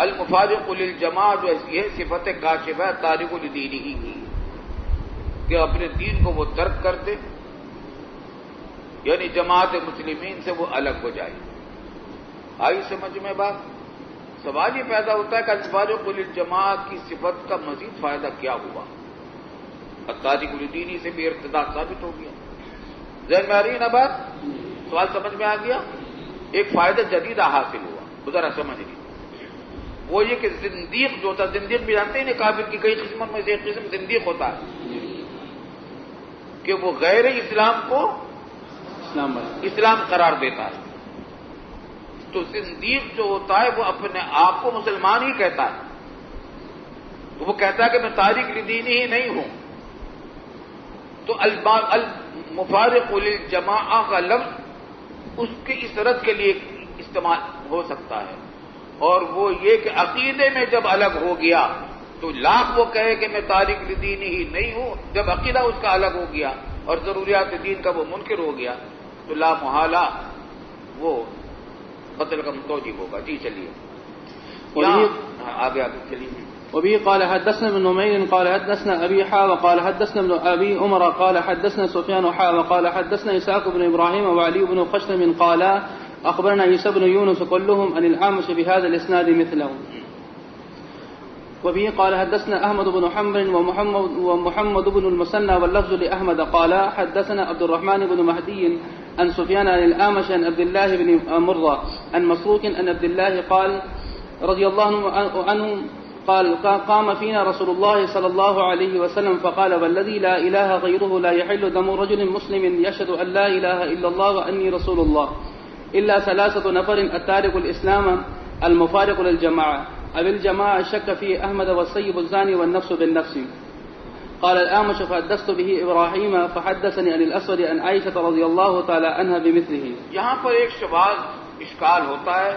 Speaker 2: المفارق للجماعہ جو ایسی ہے صفت کاشفہ ہے تارک لدینہ کی، کہ اپنے دین کو وہ ترک کر دے، یعنی جماعت مسلمین سے وہ الگ ہو جائے. آئی سمجھ میں بات؟ سوال یہ پیدا ہوتا ہے کہ المفارق للجماعت کی صفت کا مزید فائدہ کیا ہوا؟ التارک لدینہ سے بھی ارتداد ثابت ہو گیا. ذہن میں آ رہی ہے نا بات؟ سوال سمجھ میں آ گیا؟ ایک فائدہ جدیدہ حاصل ہوا، ذرا سمجھ لیجیے. وہ یہ کہ زندیق جو ہوتا ہے، زندیق بھی جانتے ہیں نا، کافر کی کئی قسموں میں سے ایک قسم زندیق ہوتا ہے کہ وہ غیر اسلام کو اسلام قرار دیتا ہے. تو زندیق جو ہوتا ہے وہ اپنے آپ کو مسلمان ہی کہتا ہے، تو وہ کہتا ہے کہ میں تارک لدینہ ہی نہیں ہوں. تو المفارق للجماعہ کا لفظ اس کے اس رد کے لیے استعمال ہو سکتا ہے، اور وہ یہ کہ عقیدے میں جب الگ ہو گیا تو لاکھ وہ کہے کہ میں تارک لدینہ ہی نہیں ہوں، جب عقیدہ اس کا الگ ہو گیا اور ضروریات دین کا وہ منکر ہو گیا تو لا محالہ وہ قتل کا متوجب ہوگا. جی چلیے آگے چلیے.
Speaker 6: وبه قال حدثنا ابن نمير قال حدثنا ابي وقال حدثنا ابن ابي عمر قال حدثنا سفيان وقال حدثنا اسحاق بن ابراهيم وعلي بن خشرم قال اخبرنا عيسى بن يونس كلهم عن الاعمش بهذا الاسناد مثله. وبه قال حدثنا احمد بن حنبل ومحمد بن المثنى واللفظ لاحمد قال حدثنا عبد الرحمن بن مهدي عن سفيان عن الاعمش عن عبد الله بن مرة عن مسروق عن عبد الله قال رضي الله عنه قال قام فينا رسول الله صلى الله عليه وسلم فقال والذي لا إله غيره لا يحل دم رجل مسلم يشهد أن لا إله إلا الله وأني رسول الله إلا 3 نفر التارك الإسلام المفارق للجماعة أو الجماعة شك فيه أحمد والسيب الزاني والنفس بالنفس. قال الأعمش فحدثت به إبراهيم فحدثني عن الأسود عن عائشة رضي الله تعالى عنها بمثله.
Speaker 2: یہاں پر ایک شواذ اشکال ہوتا ہے،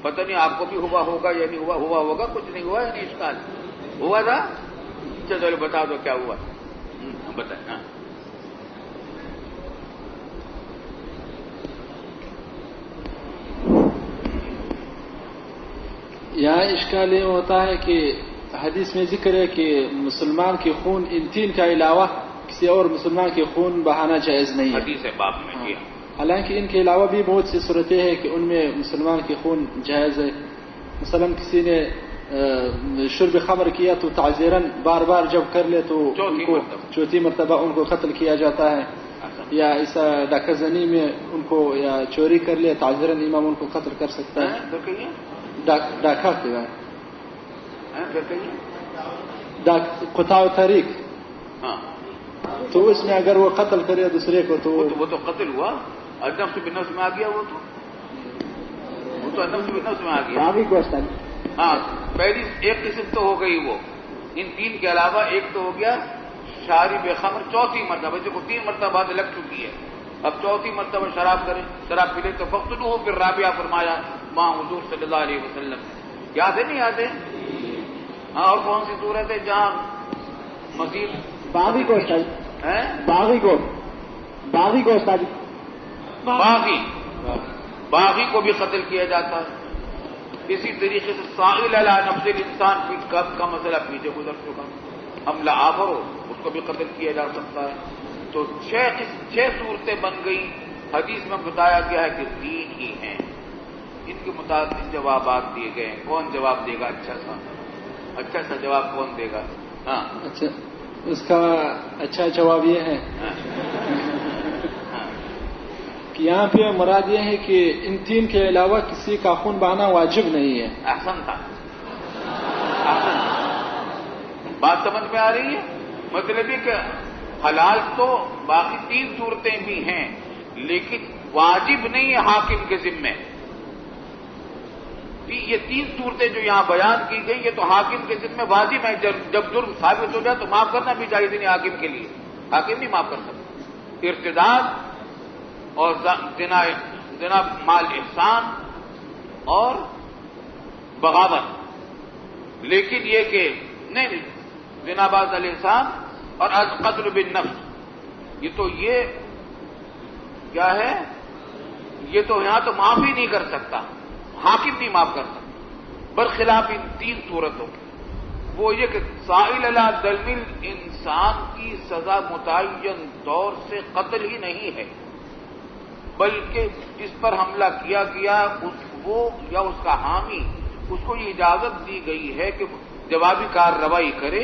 Speaker 2: پتہ نہیں آپ کو بھی ہوا ہوگا یا نہیں ہوا ہوگا، کچھ نہیں ہوا یعنی اشکال ہوا تھا. چلو بتا دو کیا ہوا، بتائیں.
Speaker 7: یہاں اشکال یہ ہوتا ہے کہ حدیث میں ذکر ہے کہ مسلمان کے خون ان 3 کے علاوہ کسی اور مسلمان کے خون بہانا جائز نہیں ہے.
Speaker 2: حدیث باب میں کیا،
Speaker 7: حالانکہ ان کے علاوہ بھی بہت سی صورتیں ہیں کہ ان میں مسلمان کے خون جائز ہے. مثلا کسی نے شرب خمر کیا تو تعزیراً بار بار جب کر لے تو چوتھی مرتبہ ان کو قتل کیا جاتا ہے. یا ایسا ڈاکہ زنی میں ان کو یا چوری کر لے تعزیراً امام ان کو قتل کر سکتا ہے. ڈاکہ قطاع طریق، تو اس میں اگر وہ قتل کرے دوسرے کو تو
Speaker 2: وہ تو قتل ہوا، النفس بالنفس میں آ گیا، وہ تو النفس بالنفس میں آ گیا. ہاں پہلی ایک قسم تو ہو گئی، وہ ان 3 کے علاوہ ایک تو ہو گیا شارب خمر، 4تھی مرتبہ، جو 3 مرتبہ بعد لگ چکی ہے، اب 4تھی مرتبہ شراب کرے، شراب پی لے تو فقتلوہ. پھر رابعہ فرمایا ماں حضور صلی اللہ علیہ وسلم. یاد ہے نہیں یاد ہے؟ ہاں. اور کون سی صورت ہے جہاں مزید
Speaker 7: باغی کو
Speaker 2: باغی کو بھی قتل کیا جاتا ہے. اسی طریقے سے سائل علی نفس الانسان کا مسئلہ پیچھے گزر چکا، حملہ آور ہو اس کو بھی قتل کیا جا سکتا ہے. تو 6 صورتیں بن گئی. حدیث میں بتایا گیا ہے کہ 3 ہی ہیں.
Speaker 1: ان کے متعدد جوابات دیے گئے ہیں، کون جواب دے گا اچھا سا جواب کون دے گا؟ ہاں
Speaker 7: اچھا، اس کا اچھا جواب یہ ہے کہ یہاں پہ مراد یہ ہے کہ ان تین کے علاوہ کسی کا خون بہانا واجب نہیں ہے.
Speaker 1: احسن تھا، بات سمجھ میں آ رہی ہے؟ مطلب یہ کہ حلال تو باقی تین صورتیں بھی ہیں لیکن واجب نہیں ہے حاکم کے ذمے. یہ تین صورتیں جو یہاں بیان کی گئی یہ تو حاکم کے ذمے واجب ہے. جب جرم ثابت ہو جائے تو معاف کرنا بھی چاہیے نہیں حاکم کے لیے، حاکم نہیں معاف کر سکتا. ارتداد اور زنا مال احسان اور بغاوت، لیکن یہ کہ نہیں زنا باز الاحسان اور قتل بالنفس یہ کیا ہے؟ یہ تو یہاں تو معاف ہی نہیں کر سکتا، حاکم نہیں معاف کر سکتا. برخلاف ان تین صورتوں کے وہ یہ کہ سائل علی دم الانسان کی سزا متعین طور سے قتل ہی نہیں ہے، بلکہ جس پر حملہ کیا گیا وہ یا اس کا حامی، اس کو یہ اجازت دی گئی ہے کہ جوابی کارروائی کرے.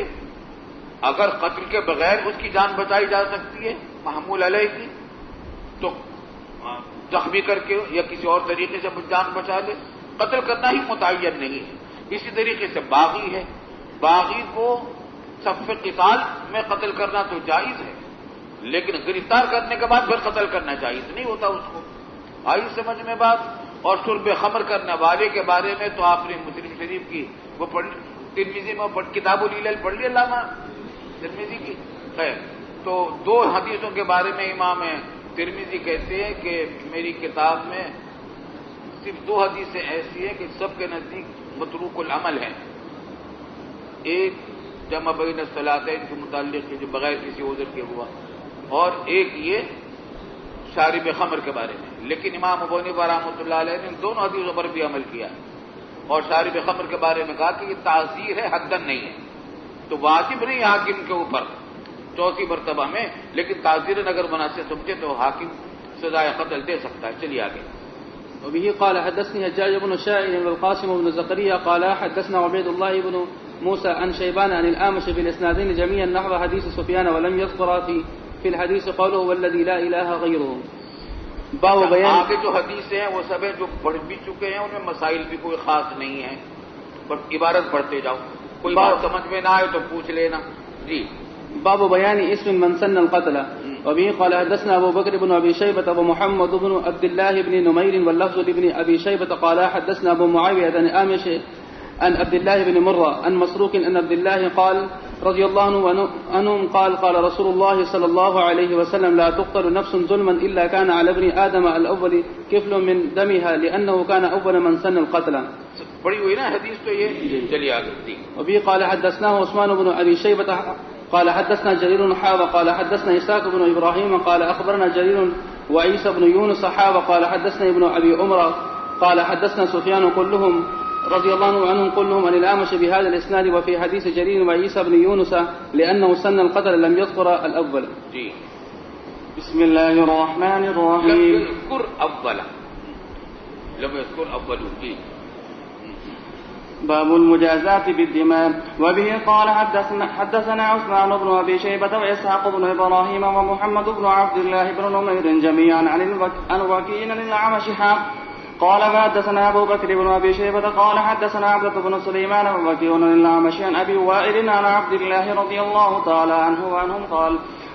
Speaker 1: اگر قتل کے بغیر اس کی جان بچائی جا سکتی ہے محمول علیہ کی تو زخمی کر کے یا کسی اور طریقے سے جان بچا لے. قتل کرنا ہی متعین نہیں ہے. اسی طریقے سے باغی ہے، باغی کو صف قتال میں قتل کرنا تو جائز ہے لیکن گرفتار کرنے کے بعد پھر قتل کرنا جائز نہیں ہوتا اس کو. آئی سمجھ میں بات؟ اور شرب خمر کرنے والے کے بارے میں تو آپ نے مسلم شریف کی وہ ترمذی میں کتاب العلل پڑھ لی علامہ ترمذی کی خیر. تو دو حدیثوں کے بارے میں امام ترمذی کہتے ہیں کہ میری کتاب میں صرف دو حدیثیں ایسی ہیں کہ سب کے نزدیک متروک العمل ہیں. ایک جمع بین الصلاتین کے متعلق جو بغیر کسی عذر کے ہوا، اور ایک یہ شارب خمر کے بارے میں. لیکن امام ابو حنیفہ رحمۃ اللہ علیہ نے دونوں حدیثوں پر بھی عمل کیا اور شارب خمر کے بارے میں کہا کہ یہ تعزیر ہے، حدن نہیں ہے. تو واجب نہیں حاکم کے اوپر چوتھی مرتبہ میں، لیکن تعزیرن اگر مناسب سمجھے تو حاکم سزائے قتل دے سکتا ہے. چلیے آگے.
Speaker 6: وبه قال حدثني حجاج بن شاعر والقاسم بن زكريا قال حدثنا عبيد الله بن موسى عن شيبان عن الأعمش بالإسنادين جميعا نحو حديث سفيان ولم يذكر في الحديث قوله والذي لا إله غيره. باب بیان.
Speaker 1: آگے جو حدیثیں ہیں وہ سب ہیں جو پڑھ بھی چکے ہیں، ان میں مسائل بھی کوئی خاص نہیں ہیں، بس عبارت پڑھتے جاؤ، کوئی بات سمجھ میں نہ آئے تو پوچھ لینا. جی.
Speaker 6: باب بیان اسم من سن القتل. وبه قال حدثنا ابو بكر بن ابي شيبه ومحمد بن عبد الله بن نمير واللفظ لابن ابي شيبه قال حدثنا ابو معاويه عن آمش عن عبد الله بن مرة عن مسروق ان عبد الله قال رضي الله عنه قال رسول الله صلى الله عليه وسلم لا تقتل نفس ظلما الا كان على ابن ادم الاول كفل من دمها لانه كان اول من سن القتل.
Speaker 1: پڑھی ہوئی نا حدیث تو یہ. چلیے آگے.
Speaker 6: وبه قال حدثناه عثمان بن ابي شيبه قال حدثنا جرير حاوى قال حدثنا إسحاق بن إبراهيم قال أخبرنا جرير وعيسى بن يونس حاوى قال حدثنا ابن أبي عمر قال حدثنا سفيان كلهم رضي الله عنهم كلهم عن الأعمش بهذا الإسناد وفي حديث جرير وعيسى بن يونس لأنه سن القتل لم يذكر الأول.
Speaker 1: جی.
Speaker 3: بسم الله الرحمن الرحيم.
Speaker 1: لم يذكر أولا، لم يذكر أول. جی.
Speaker 3: باب المجازات بالدماء. وبه قال حدثنا عثمان بن أبي شيبة وإسحاق بن إبراهيم ومحمد بن عبد الله بن نمير جميعا عن وكيع عن الأعمش قال حدثنا أبو بكر بن أبي شيبة قال حدثنا عبدة بن سليمان ووكيع عن الأعمش عن أبي وائل عن عبد الله رضي الله تعالى عنه وعنهم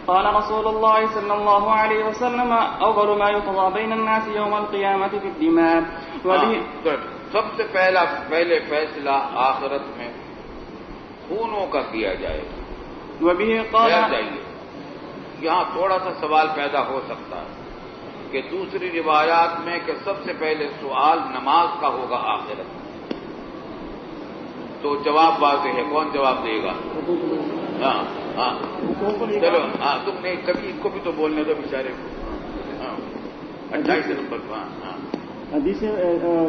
Speaker 3: قال رسول الله صلى الله عليه وسلم أول ما يقضى بين الناس يوم القيامة في الدماء.
Speaker 1: سب سے پہلے فیصلہ آخرت میں خونوں کا کیا جائے گا.
Speaker 3: وبه قال.
Speaker 1: جائیے یہاں تھوڑا سا سوال پیدا ہو سکتا ہے کہ دوسری روایات میں کہ سب سے پہلے سوال نماز کا ہوگا آخرت میں، تو جواب واضح ہے. کون جواب دے گا؟ ہاں چلو تم نے کبھی اس کو بھی تو بولنے دو بیچارے کو. 28 نمبر پر. ہاں
Speaker 3: حدیث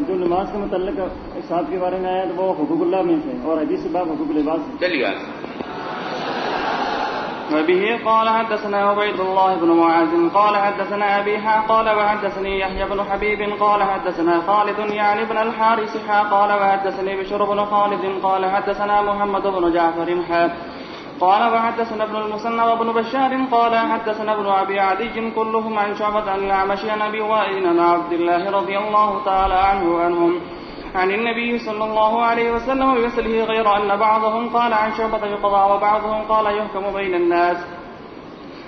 Speaker 3: جو نماز کے متعلق صاحب کے بارے میں آیا تو وہ حقوق اللہ میں سے، اور حدیث باب حقوق لباس.
Speaker 1: چلیے
Speaker 3: وبه قال حدثنا عبيد الله بن معاذ قال حدثنا أبي قال وحدثني يحيى بن حبيب قال حدثنا خالد يعني بن الحارث قال وحدثني بشر بن خالد قال حدثنا محمد بن جعفر قال وحدثنا ابن المثنى وابن بشار قال حدثنا ابن أبي عدي كلهم عن شعبة عن الأعمش عن أبي وائل عن عبد الله رضي الله تعالى عنه وعنهم عن النبي صلى الله عليه وسلم بمثله غير أن بعضهم قال عن شعبة يقضى وبعضهم قال يحكم بين الناس.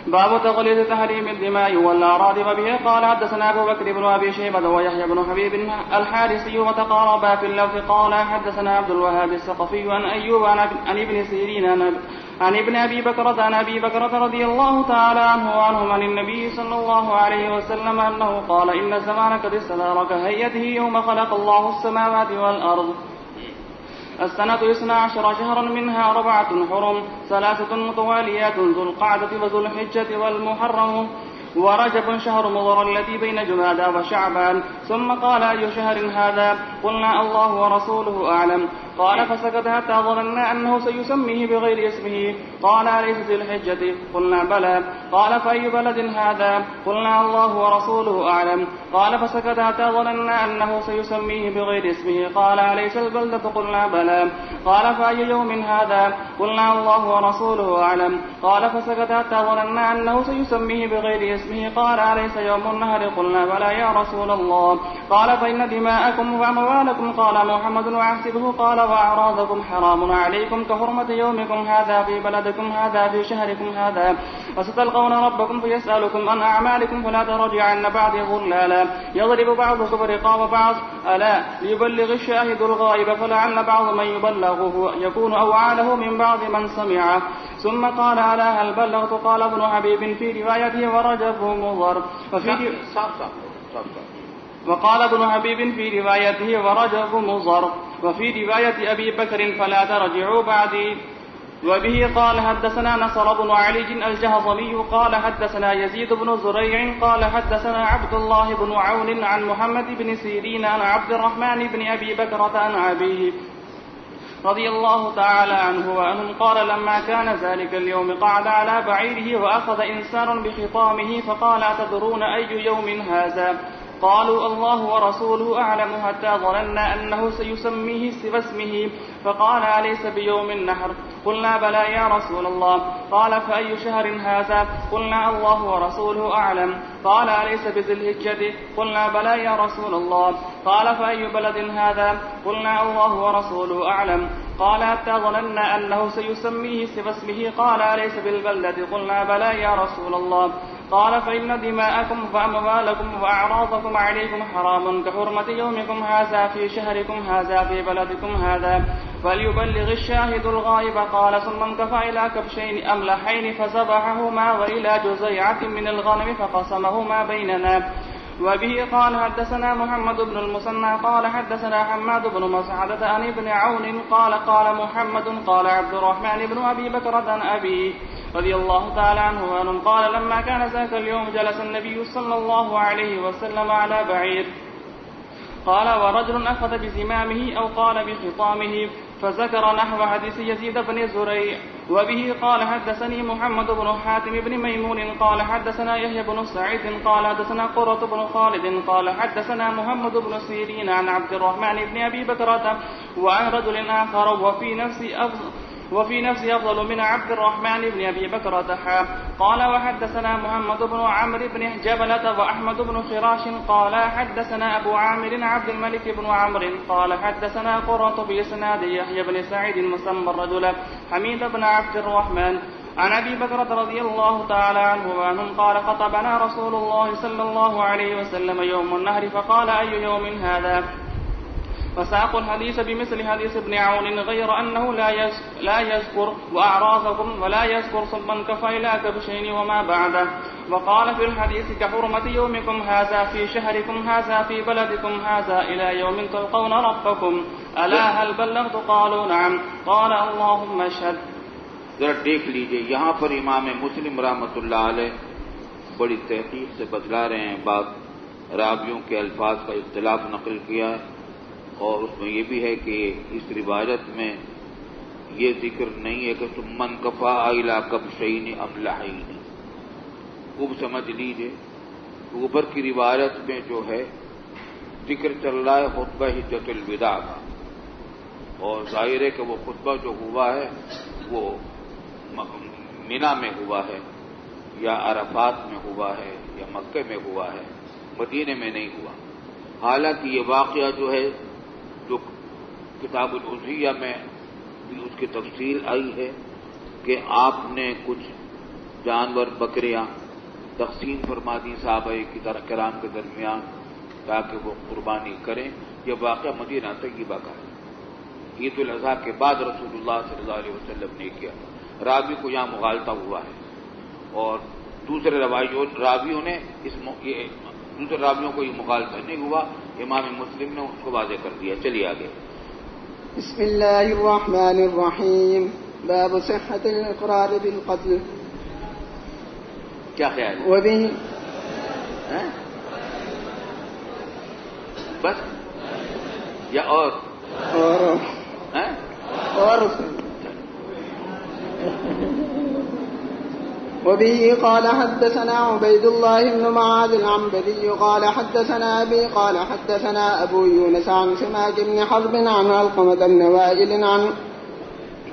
Speaker 3: باب تغليظ تحريم الدماء والأعراض. وبه قال حدثنا أبو بكر بن أبي شيبة ويحيى بن حبيب الحارثي وتقاربا في اللفظ قال حدثنا عبد الوهاب الثقفي عن أيوب عن ابن سيرين عن ابن أبي بكرة عن أبي بكرة رضي الله تعالى عنه وعنهم عن النبي صلى الله عليه وسلم أنه قال إن الزمان قد استدار كهيئته يوم خلق الله السماوات والأرض. السنة 12 شهرا منها 4 حرم 3 متواليات ذو القعدة وذو الحجة والمحرم ورجب شهر مضر الذي بين جمادى وشعبان. ثم قال أي شهر هذا؟ قلنا الله ورسوله أعلم. قال فسكت حتى ظننا أنه سيسميه بغير اسمه. قال أليس ذي الحجة؟ قلنا بلى. قال فأي بلد هذا؟ قلنا الله ورسوله أعلم. قال فسكت حتى ظننا أنه سيسميه بغير اسمه. قال أليس البلدة؟ قلنا بلى. قال فأي يوم هذا؟ قلنا الله ورسوله أعلم. قال فسكت حتى ظننا أنه سيسميه بغير اسمه. قال أليس يوم النهر؟ قلنا بلى يا رسول الله. قال فإن دماءكم وأموالكم قال محمد وأحسبه قال وأعراضكم حرام عليكم كحرمة يومكم هذا في بلدكم هذا في شهركم هذا وستلقون ربكم فيسألكم عن أعمالكم فلا ترجعن بعد غلالا يضرب بعضكم رقاب بعض ألا ليبلغ الشاهد الغائب فلعل بعض من يبلغه يكون أوعاله من بعض من سمعه. ثم قال ألا هل بلغت؟ قال ابن حبيب في روايته ورجفه مضر وقال ابن حبيب في روايته ورجف مضر وفي رواية أبي بكر فلا ترجعوا بعدي. وبه قال حدثنا نصر بن علي الجهضمي قال حدثنا يزيد بن زريع قال حدثنا عبد الله بن عون عن محمد بن سيرين عن عبد الرحمن بن أبي بكرة عن أبيه رضي الله تعالى عنه وأنهم قال لما كان ذلك اليوم قعد على بعيره وأخذ إنسان بخطامه فقال أتدرون أي يوم هذا؟ قالوا الله ورسوله أعلم حتى ظننا أنه سيسميه باسمه. فقال أليس بيوم النحر؟ قلنا بلى يا رسول الله. قال فأي شهر هذا؟ قلنا الله ورسوله أعلم. قال أليس بذي الحجة؟ قلنا بلى يا رسول الله. قال فأي بلد هذا؟ قلنا الله ورسوله أعلم. قال حتى ظننا أنه سيسميه باسمه. قال أليس بالبلد؟ قلنا بلى يا رسول الله. قال فإن دماءكم وأموالكم وأعراضكم عليكم حرام كحرمة يومكم هذا في شهركم هذا في بلدكم هذا فليبلغ الشاهد الغائب. قال ثم انكفى إلى كبشين أملحين فذبحهما وإلى جزيعة من الغنم فقسمهما بيننا. وبه قال حدثنا محمد بن المثنى قال حدثنا حماد بن مسعدة عن ابن عون قال محمد قال عبد الرحمن بن أبي بكرة عن أبيه رضي الله تعالى عنه وأنه قال لما كان ذاك اليوم جلس النبي صلى الله عليه وسلم على بعير قال ورجل أخذ بزمامه أو قال بخطامه فذكر نحو حديث يزيد بن زريع. وبه قال حدثني محمد بن حاتم بن ميمون قال حدثنا يحيى بن سعيد قال حدثنا قرة بن خالد قال حدثنا محمد بن سيرين عن عبد الرحمن بن أبي بكرة وعن رجل آخر وفي نفسي أفضل من عبد الرحمن بن أبي بكرة قال وحدثنا محمد بن عمرو بن جبلة وأحمد بن خراش قال حدثنا أبو عامر عبد الملك بن عمرو قال حدثنا قرة بإسناد يحيى بن سعيد مسمى الرجل حميد بن عبد الرحمن عن أبي بكرة رضي الله تعالى عنه وعنهم قال خطبنا رسول الله صلى الله عليه وسلم يوم النهر فقال أي يوم هذا؟ فساق الحديث بمثل حديث ابن عون غير أنه لا يذكر وأعراضكم ولا يذكر ثم انكفى إلى كبشين وما بعده. وقال في الحديث كحرمة يومكم هذا في شهركم هذا في بلدكم هذا إلى يوم تلقون ربكم ألا هل بلغت؟ قالوا نعم. قال اللهم اشهد.
Speaker 1: ذرا دیکھ لیجئے یہاں پر امام مسلم رحمۃ اللہ علیہ بڑی تحقیق سے بتلا رہے ہیں بعض راویوں کے الفاظ کا اختلاف نقل کیا ہے اور اس میں یہ بھی ہے کہ اس روایت میں یہ ذکر نہیں ہے کہ تم من کفا الا کبشین املحین. خوب سمجھ لیجیے اوپر کی روایت میں جو ہے ذکر چل رہا ہے خطبہ حجۃ الوداع کا، اور ظاہر ہے کہ وہ خطبہ جو ہوا ہے وہ مینا میں ہوا ہے یا عرفات میں ہوا ہے یا مکے میں ہوا ہے، مدینے میں نہیں ہوا. حالانکہ یہ واقعہ جو ہے جو کتاب العضحیہ میں بھی اس کی تفصیل آئی ہے کہ آپ نے کچھ جانور بکریاں تقسیم فرما دی صحابہ کرام کے درمیان تاکہ وہ قربانی کریں. یہ واقعہ مدینہ طیبہ کا ہے، عید الاضحیٰ کے بعد رسول اللہ صلی اللہ علیہ وسلم نے کیا. راوی کو یہاں مغالطہ ہوا ہے اور دوسرے راویوں نے دوسرے راویوں کو یہ مغالطہ نہیں ہوا. امام مسلم نے اس کو واضح کر دیا. چلیے آگے.
Speaker 8: بسم اللہ الرحمن الرحیم. باب صحت الاقرار بالقتل.
Speaker 1: کیا خیال ہے؟
Speaker 8: وبه
Speaker 1: بس یا اور
Speaker 8: وبه قال حدثنا عبيد الله بن معاذ العنبري قال حدثنا أبي قال حدثنا أبو يونس عن سماك بن حرب عن علقمة بن وائل عن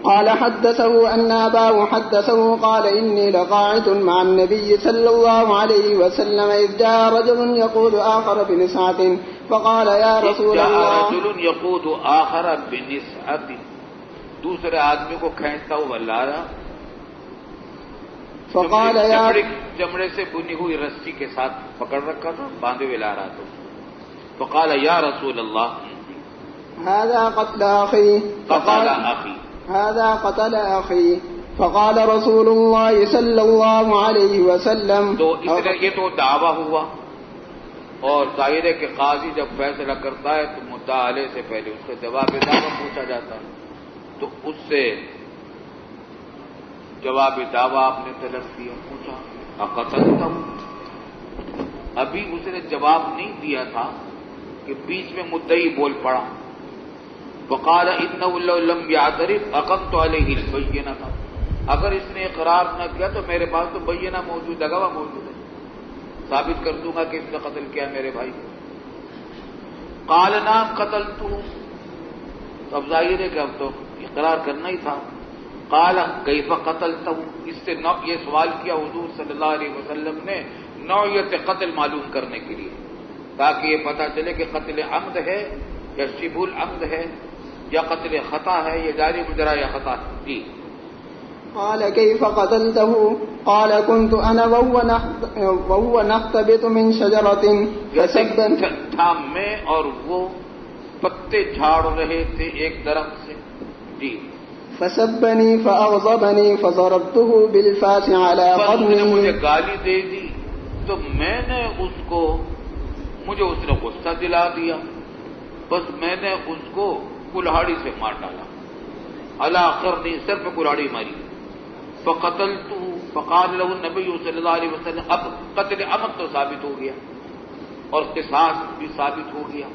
Speaker 8: قال حدثه أن أباه حدثه قال إني لقاعد مع النبي صلى الله عليه وسلم إذ جاء رجل يقود آخر بنسعة فقال يا رسول الله
Speaker 1: رجل يقود آخر بنسعة دوسرے آدمی کو کھینچتا ہوا لا رہا
Speaker 8: فقال
Speaker 1: چمڑے سے بنی ہوئی رسی کے ساتھ پکڑ رکھا تھا باندھے ہوئے لا رہا تھا. فقال یا رسول اللہ
Speaker 8: هذا قتل أخي
Speaker 1: فقال أخي
Speaker 8: هذا قتل أخي فقال رسول الله صلى الله عليه وسلم.
Speaker 1: تو یہ تو دعویٰ ہوا اور ظاہر ہے کہ قاضی جب فیصلہ کرتا ہے تو مدعا علیہ سے پہلے اس سے جواب دعویٰ پوچھا جاتا ہے. تو اس سے جواب دعویٰ آپ نے طلب کیا, پوچھا اقتلتہ, ابھی اس نے جواب نہیں دیا تھا کہ بیچ میں مدعی بول پڑا. وقال انه لو لم يعترف اقمت عليه البينہ, اگر اس نے اقرار نہ کیا تو میرے پاس تو بینہ موجود ہے, گواہ موجود ہے, ثابت کر دوں گا کہ اس نے قتل کیا میرے بھائی کو. قال نعم قتلته, تو اب ظاہر ہے کہ اب تو اقرار کرنا ہی تھا. قال کیف قتلته, اس سے یہ سوال کیا حضور صلی اللہ علیہ وسلم نے نوعیت قتل معلوم کرنے کے لیے, تاکہ یہ پتہ چلے کہ قتل عمد ہے یا شبہ العمد ہے یا قتل خطا ہے, یہ جاری مجرا یا خطا ہے. جی.
Speaker 8: قال كيف قتلته قال كنت انا وهو نختبط من شجرة فسبني,
Speaker 1: تھا میں اور وہ پتے جھاڑ رہے تھے ایک درخت سے. جی.
Speaker 8: فسبني فاغضبني فضربته بالفاس على قدمه,
Speaker 1: مجھے گالی دے دی تو میں نے اس کو, مجھے اس نے غصہ دلا دیا, بس میں نے اس کو کلہاڑی سے مار ڈالا. علی قرنی, سر پہ کلہاڑی ماری. فقتلته فقال له النبی صلی اللہ علیہ وسلم, اب قتل عمد تو ثابت ہو گیا اور قصاص بھی ثابت ہو گیا.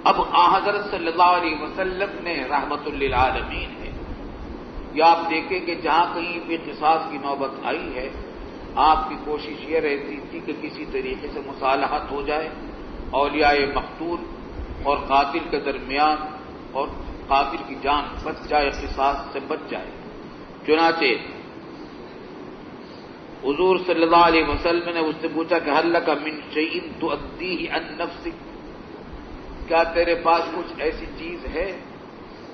Speaker 1: اب حضرت صلی اللہ علیہ وسلم نے رحمت للعالمین ہے, یا آپ دیکھیں کہ جہاں کہیں بھی قصاص کی نوبت آئی ہے آپ کی کوشش یہ رہتی تھی کہ کسی طریقے سے مصالحت ہو جائے, اولیاء مقتول اور قاتل کے درمیان, اور قاتل کی جان بچ جائے, قصاص سے بچ جائے. چنانچہ حضور صلی اللہ علیہ وسلم نے اس سے پوچھا کہ هل لك من شيء تؤديه عن نفسك, کیا تیرے پاس کچھ ایسی چیز ہے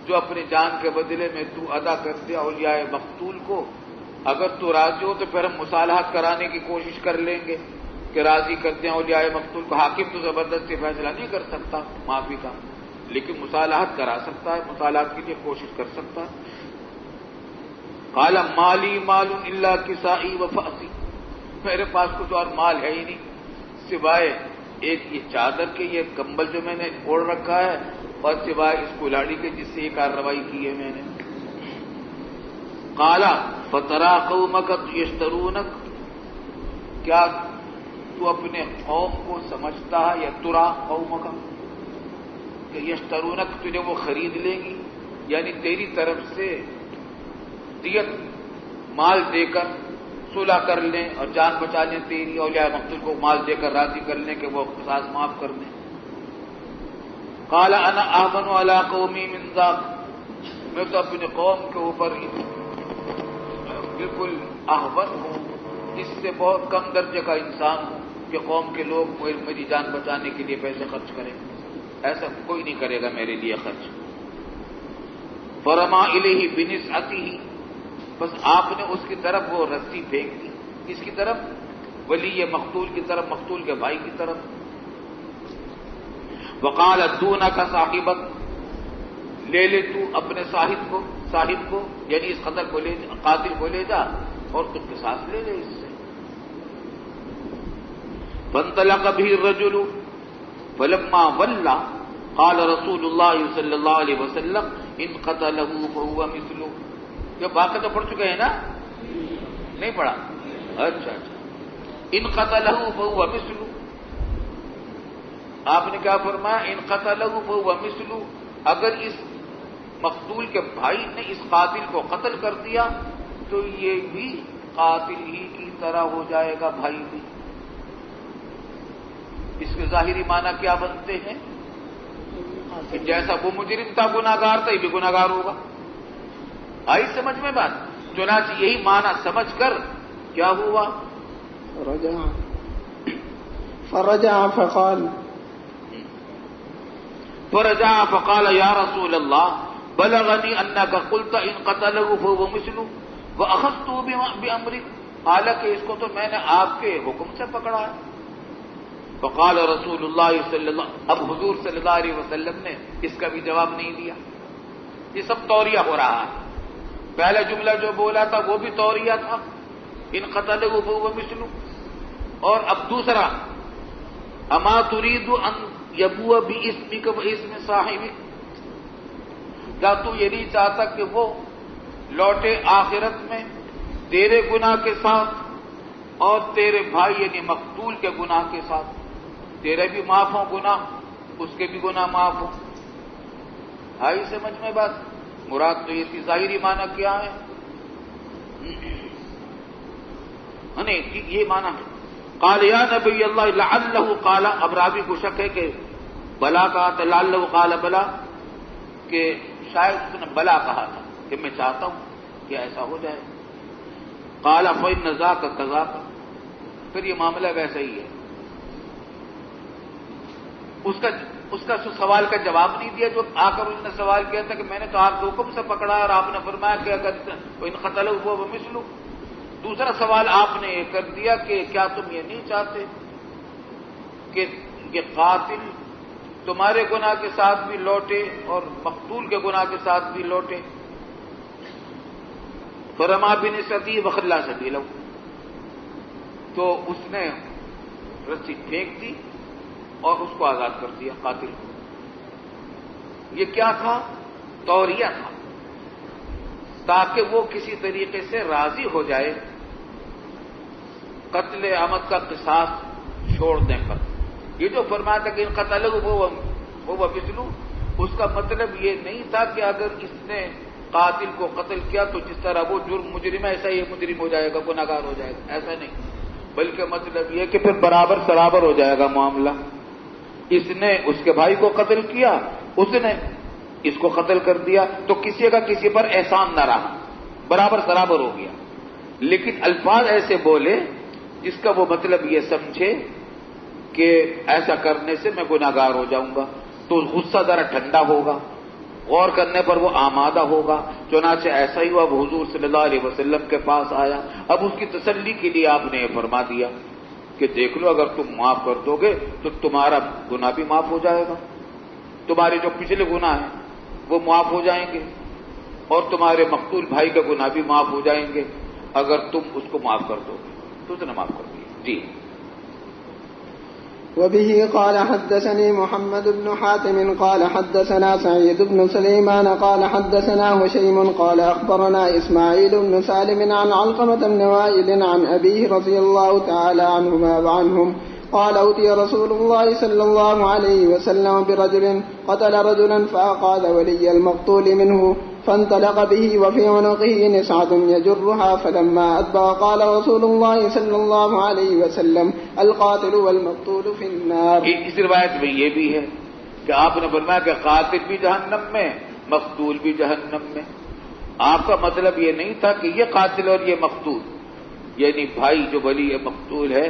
Speaker 1: جو اپنی جان کے بدلے میں تو ادا کر دے اولیاء مقتول کو؟ اگر تو راضی ہو تو پھر ہم مصالحت کرانے کی کوشش کر لیں گے کہ راضی کر دیں اولیاء مقتول کو. حاکم تو زبردستی فیصلہ نہیں کر سکتا معافی کا, لیکن مصالحت کرا سکتا ہے, مصالحت کے لیے کوشش کر سکتا ہے. قال مالی مال الا کسائی و فاسی, میرے پاس کچھ اور مال ہے ہی نہیں سوائے ایک یہ چادر کے, یہ کمبل جو میں نے اوڑھ رکھا ہے, اور سوائے اس کلاڑی کے جس سے یہ کارروائی کی ہے میں نے. قال فترى قومك يشترونك, کیا تو اپنے قوم کو سمجھتا ہے, یا ترا قومك کہ یشترونک, تجھے وہ خرید لیں گی, یعنی تیری طرف سے دیت مال دے کر صلح کر لیں اور جان بچا لیں تیری، اولیاء مقتول کو مال دے کر راضی کر لیں کہ وہ قصاص معاف کر دیں. قال انا احمن علی قومی من ذاک، میں تو اپنے قوم کے اوپر بالکل احون ہوں، اس سے بہت کم درجے کا انسان ہوں کہ قوم کے لوگ میری جان بچانے کے لیے پیسے خرچ کریں. ایسا کوئی نہیں کرے گا میرے لیے خرچ. فرما الیہ بنسعتہ، بس آپ نے اس کی طرف وہ رسی پھینک دی. کس کی طرف؟ ولی مقتول کی طرف، مقتول کے بھائی کی طرف. وقال دونک صاحبک، لے لے تو اپنے صاحب کو یعنی اس قاتل کو لے جا اور تم قصاص لے لے اس سے. فانطلق به الرجل فلما ولى قال رسول اللہ صلی اللہ علیہ وسلم ان قتله فهو مثله. یہ واقعہ تو پڑھ چکے ہیں نا؟ نہیں پڑھا؟ اچھا. ان قتله فهو مثله، آپ نے کیا فرمایا؟ ان قتله فهو مثله، اگر اس مقتول کے بھائی نے اس قاتل کو قتل کر دیا تو یہ بھی قاتل ہی کی طرح ہو جائے گا، بھائی بھی. اس کے ظاہری معنی کیا بنتے ہیں؟ کہ جیسا وہ مجرم تھا، گناہگار تھا، یہ بھی گناہگار ہوگا. آئی سمجھ میں بات؟ چنانچہ یہی معنی سمجھ کر کیا ہوا؟ فرجع فقال یا رسول اللہ بلغنی انک قلت ان قتله فهو مثله واخذته بامرک، حالانکہ اس کو تو میں نے آپ کے حکم سے پکڑا ہے. فقال رسول اللہ صلی اللہ، اب حضور صلی اللہ علیہ وسلم نے اس کا بھی جواب نہیں دیا. یہ سب توریہ ہو رہا ہے. پہلا جملہ جو بولا تھا وہ بھی توریہ تھا، ان قتله فهو مثله، اور اب دوسرا اما تريد ان يبوء باسمك واسم صاحبك، کیا تو یہ نہیں چاہتا کہ وہ لوٹے آخرت میں تیرے گناہ کے ساتھ اور تیرے بھائی یعنی مقتول کے گناہ کے ساتھ؟ تیرے بھی معاف ہوں گناہ، اس کے بھی گناہ معاف ہوں. آئی سمجھ میں بات؟ مراد تو یہ تھی. ظاہری معنی کیا ہے؟ یہ معنی ہے. قال یا نبی اللہ لعلہ قال، اب راوی کو شک ہے کہ بلا کہا تھا، لعلہ قال بلا، کہ شاید اس نے بلا کہا تھا کہ میں چاہتا ہوں کہ ایسا ہو جائے. قال فإن ذاک کذاک، پھر یہ معاملہ ویسا ہی ہے. اس کا سوال کا جواب نہیں دیا جو آ کر اس نے سوال کیا تھا کہ میں نے تو آپ کے حکم سے پکڑا اور آپ نے فرمایا کہ اگر ان قتله فهو مثله. دوسرا سوال آپ نے یہ کر دیا کہ کیا تم یہ نہیں چاہتے کہ یہ قاتل تمہارے گناہ کے ساتھ بھی لوٹے اور مقتول کے گناہ کے ساتھ بھی لوٹے؟ فرما بنسعتہ وخلی سبیلہ، تو اس نے رسی پھینک دی اور اس کو آزاد کر دیا قاتل کو. یہ کیا تھا؟ توریہ تھا، تاکہ وہ کسی طریقے سے راضی ہو جائے قتل عمد کا قصاص چھوڑ دیں کر. یہ جو فرمایا تھا کہ ان قتله فهو مثله، اس کا مطلب یہ نہیں تھا کہ اگر اس نے قاتل کو قتل کیا تو جس طرح وہ جرم مجرم ہے ایسا یہ مجرم ہو جائے گا، گناہگار ہو جائے گا، ایسا نہیں. بلکہ مطلب یہ کہ پھر برابر سرابر ہو جائے گا معاملہ. اس نے اس کے بھائی کو قتل کیا، اس نے اس کو قتل کر دیا، تو کسی کا کسی پر احسان نہ رہا، برابر سرابر ہو گیا. لیکن الفاظ ایسے بولے جس کا وہ مطلب یہ سمجھے کہ ایسا کرنے سے میں گناہگار ہو جاؤں گا، تو غصہ ذرا ٹھنڈا ہوگا، غور کرنے پر وہ آمادہ ہوگا. چنانچہ ایسا ہی ہوا، وہ حضور صلی اللہ علیہ وسلم کے پاس آیا. اب اس کی تسلی کے لیے آپ نے یہ فرما دیا کہ دیکھ لو اگر تم معاف کر دو گے تو تمہارا گناہ بھی معاف ہو جائے گا، تمہارے جو پچھلے گناہ ہیں وہ معاف ہو جائیں گے اور تمہارے مقتول بھائی کا گناہ بھی معاف ہو جائیں گے اگر تم اس کو معاف کر دو گے. تو اس نے معاف کر دیا. جی.
Speaker 8: وبه قال حدثني محمد بن حاتم قال حدثنا سعيد بن سليمان قال حدثنا هشيم قال أخبرنا إسماعيل بن سالم عن علقمة بن وائل عن أبيه رضي الله تعالى عنهما وعنهم قال أوتي رسول الله صلى الله عليه وسلم برجل قتل رجلا فأخذ ولي المقتول منه فانطلق به وفي عنقه نسعة يجرها فلما أدبر قال رسول الله صلى الله عليه وسلم القاتل والمقتول في النار.
Speaker 2: اس روایت میں یہ بھی ہے کہ آپ نے فرمایا کہ قاتل بھی جہنم میں مقتول بھی جہنم میں. آپ کا مطلب یہ نہیں تھا کہ یہ قاتل اور یہ مقتول، یعنی بھائی جو ولی مقتول ہے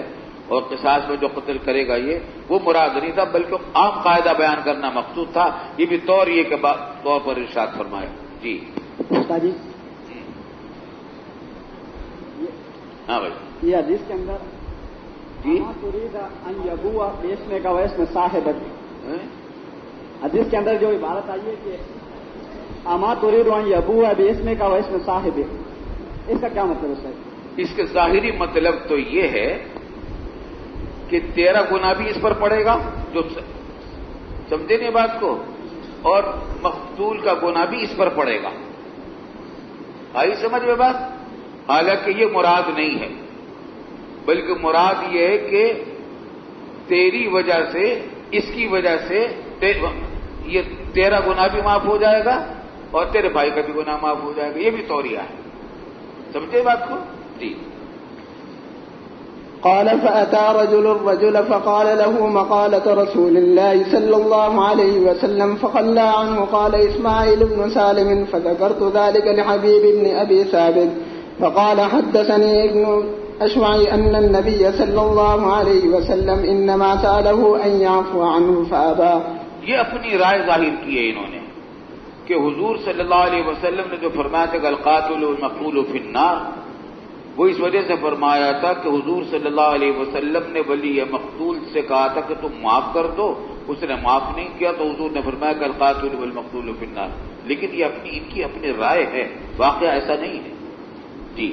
Speaker 2: اور قصاص میں جو قتل کرے گا یہ وہ مراد نہیں تھا، بلکہ عام قاعدہ بیان کرنا مقصود تھا. یہ بھی طور یہ کہ طور پر ارشاد فرمایا. جی
Speaker 3: جی
Speaker 2: ہاں بھائی،
Speaker 3: یہ حدیث کے اندر
Speaker 2: جی
Speaker 3: ان یبوا بیچنے کا ویس میں صاحب، حدیث کے اندر جو عبارت آئی ہے کہ اما تريد ان يبوا بیچنے کا ویس میں صاحب، اس کا کیا مطلب ہے؟
Speaker 2: اس کے ظاہری مطلب تو یہ ہے کہ تیرا گناہ بھی اس پر پڑے گا، جو سمجھے نہیں بات کو، اور مقتول کا گناہ بھی اس پر پڑے گا. آئی سمجھ میں بات؟ حالانکہ یہ مراد نہیں ہے، بلکہ مراد یہ ہے کہ تیری وجہ سے، اس کی وجہ سے یہ تیرا گناہ بھی معاف ہو جائے گا اور تیرے بھائی کا بھی گناہ معاف ہو جائے گا. یہ بھی توریہ ہے. سمجھے بات کو؟ جی.
Speaker 8: قال فأتى رجل فقال له مقالة رسول الله صلى الله عليه وسلم فخلى عنه. قال إسماعيل بن سالم فذكرت ذلك لحبيب بن أبي ثابت فقال حدثني ابن أشوعي أن النبي صلى الله عليه وسلم إنما سأله أن يعفو عنه فأبى.
Speaker 2: یہ اپنی رائے ظاہر کی ہے انہوں نے کہ حضور صلی اللہ علیہ وسلم نے جو فرمایا تھا کہ القاتل والمقتول فی النار، وہ اس وجہ سے فرمایا تھا کہ حضور صلی اللہ علیہ وسلم نے ولی مقتول سے کہا تھا کہ تم معاف کر دو، اس نے معاف نہیں کیا تو حضور نے فرمایا کہ القاتل والمقتول فی النار. لیکن یہ ان کی اپنی رائے ہے، واقعہ ایسا نہیں ہے. جی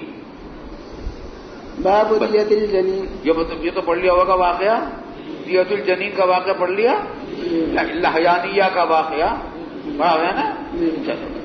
Speaker 8: باب دیت الجنین.
Speaker 2: یہ تو پڑھ لیا ہوگا واقعہ، دیت الجنین کا واقعہ پڑھ لیا، لہیانیہ کا واقعہ پڑھا ہوا ہے نا. چلو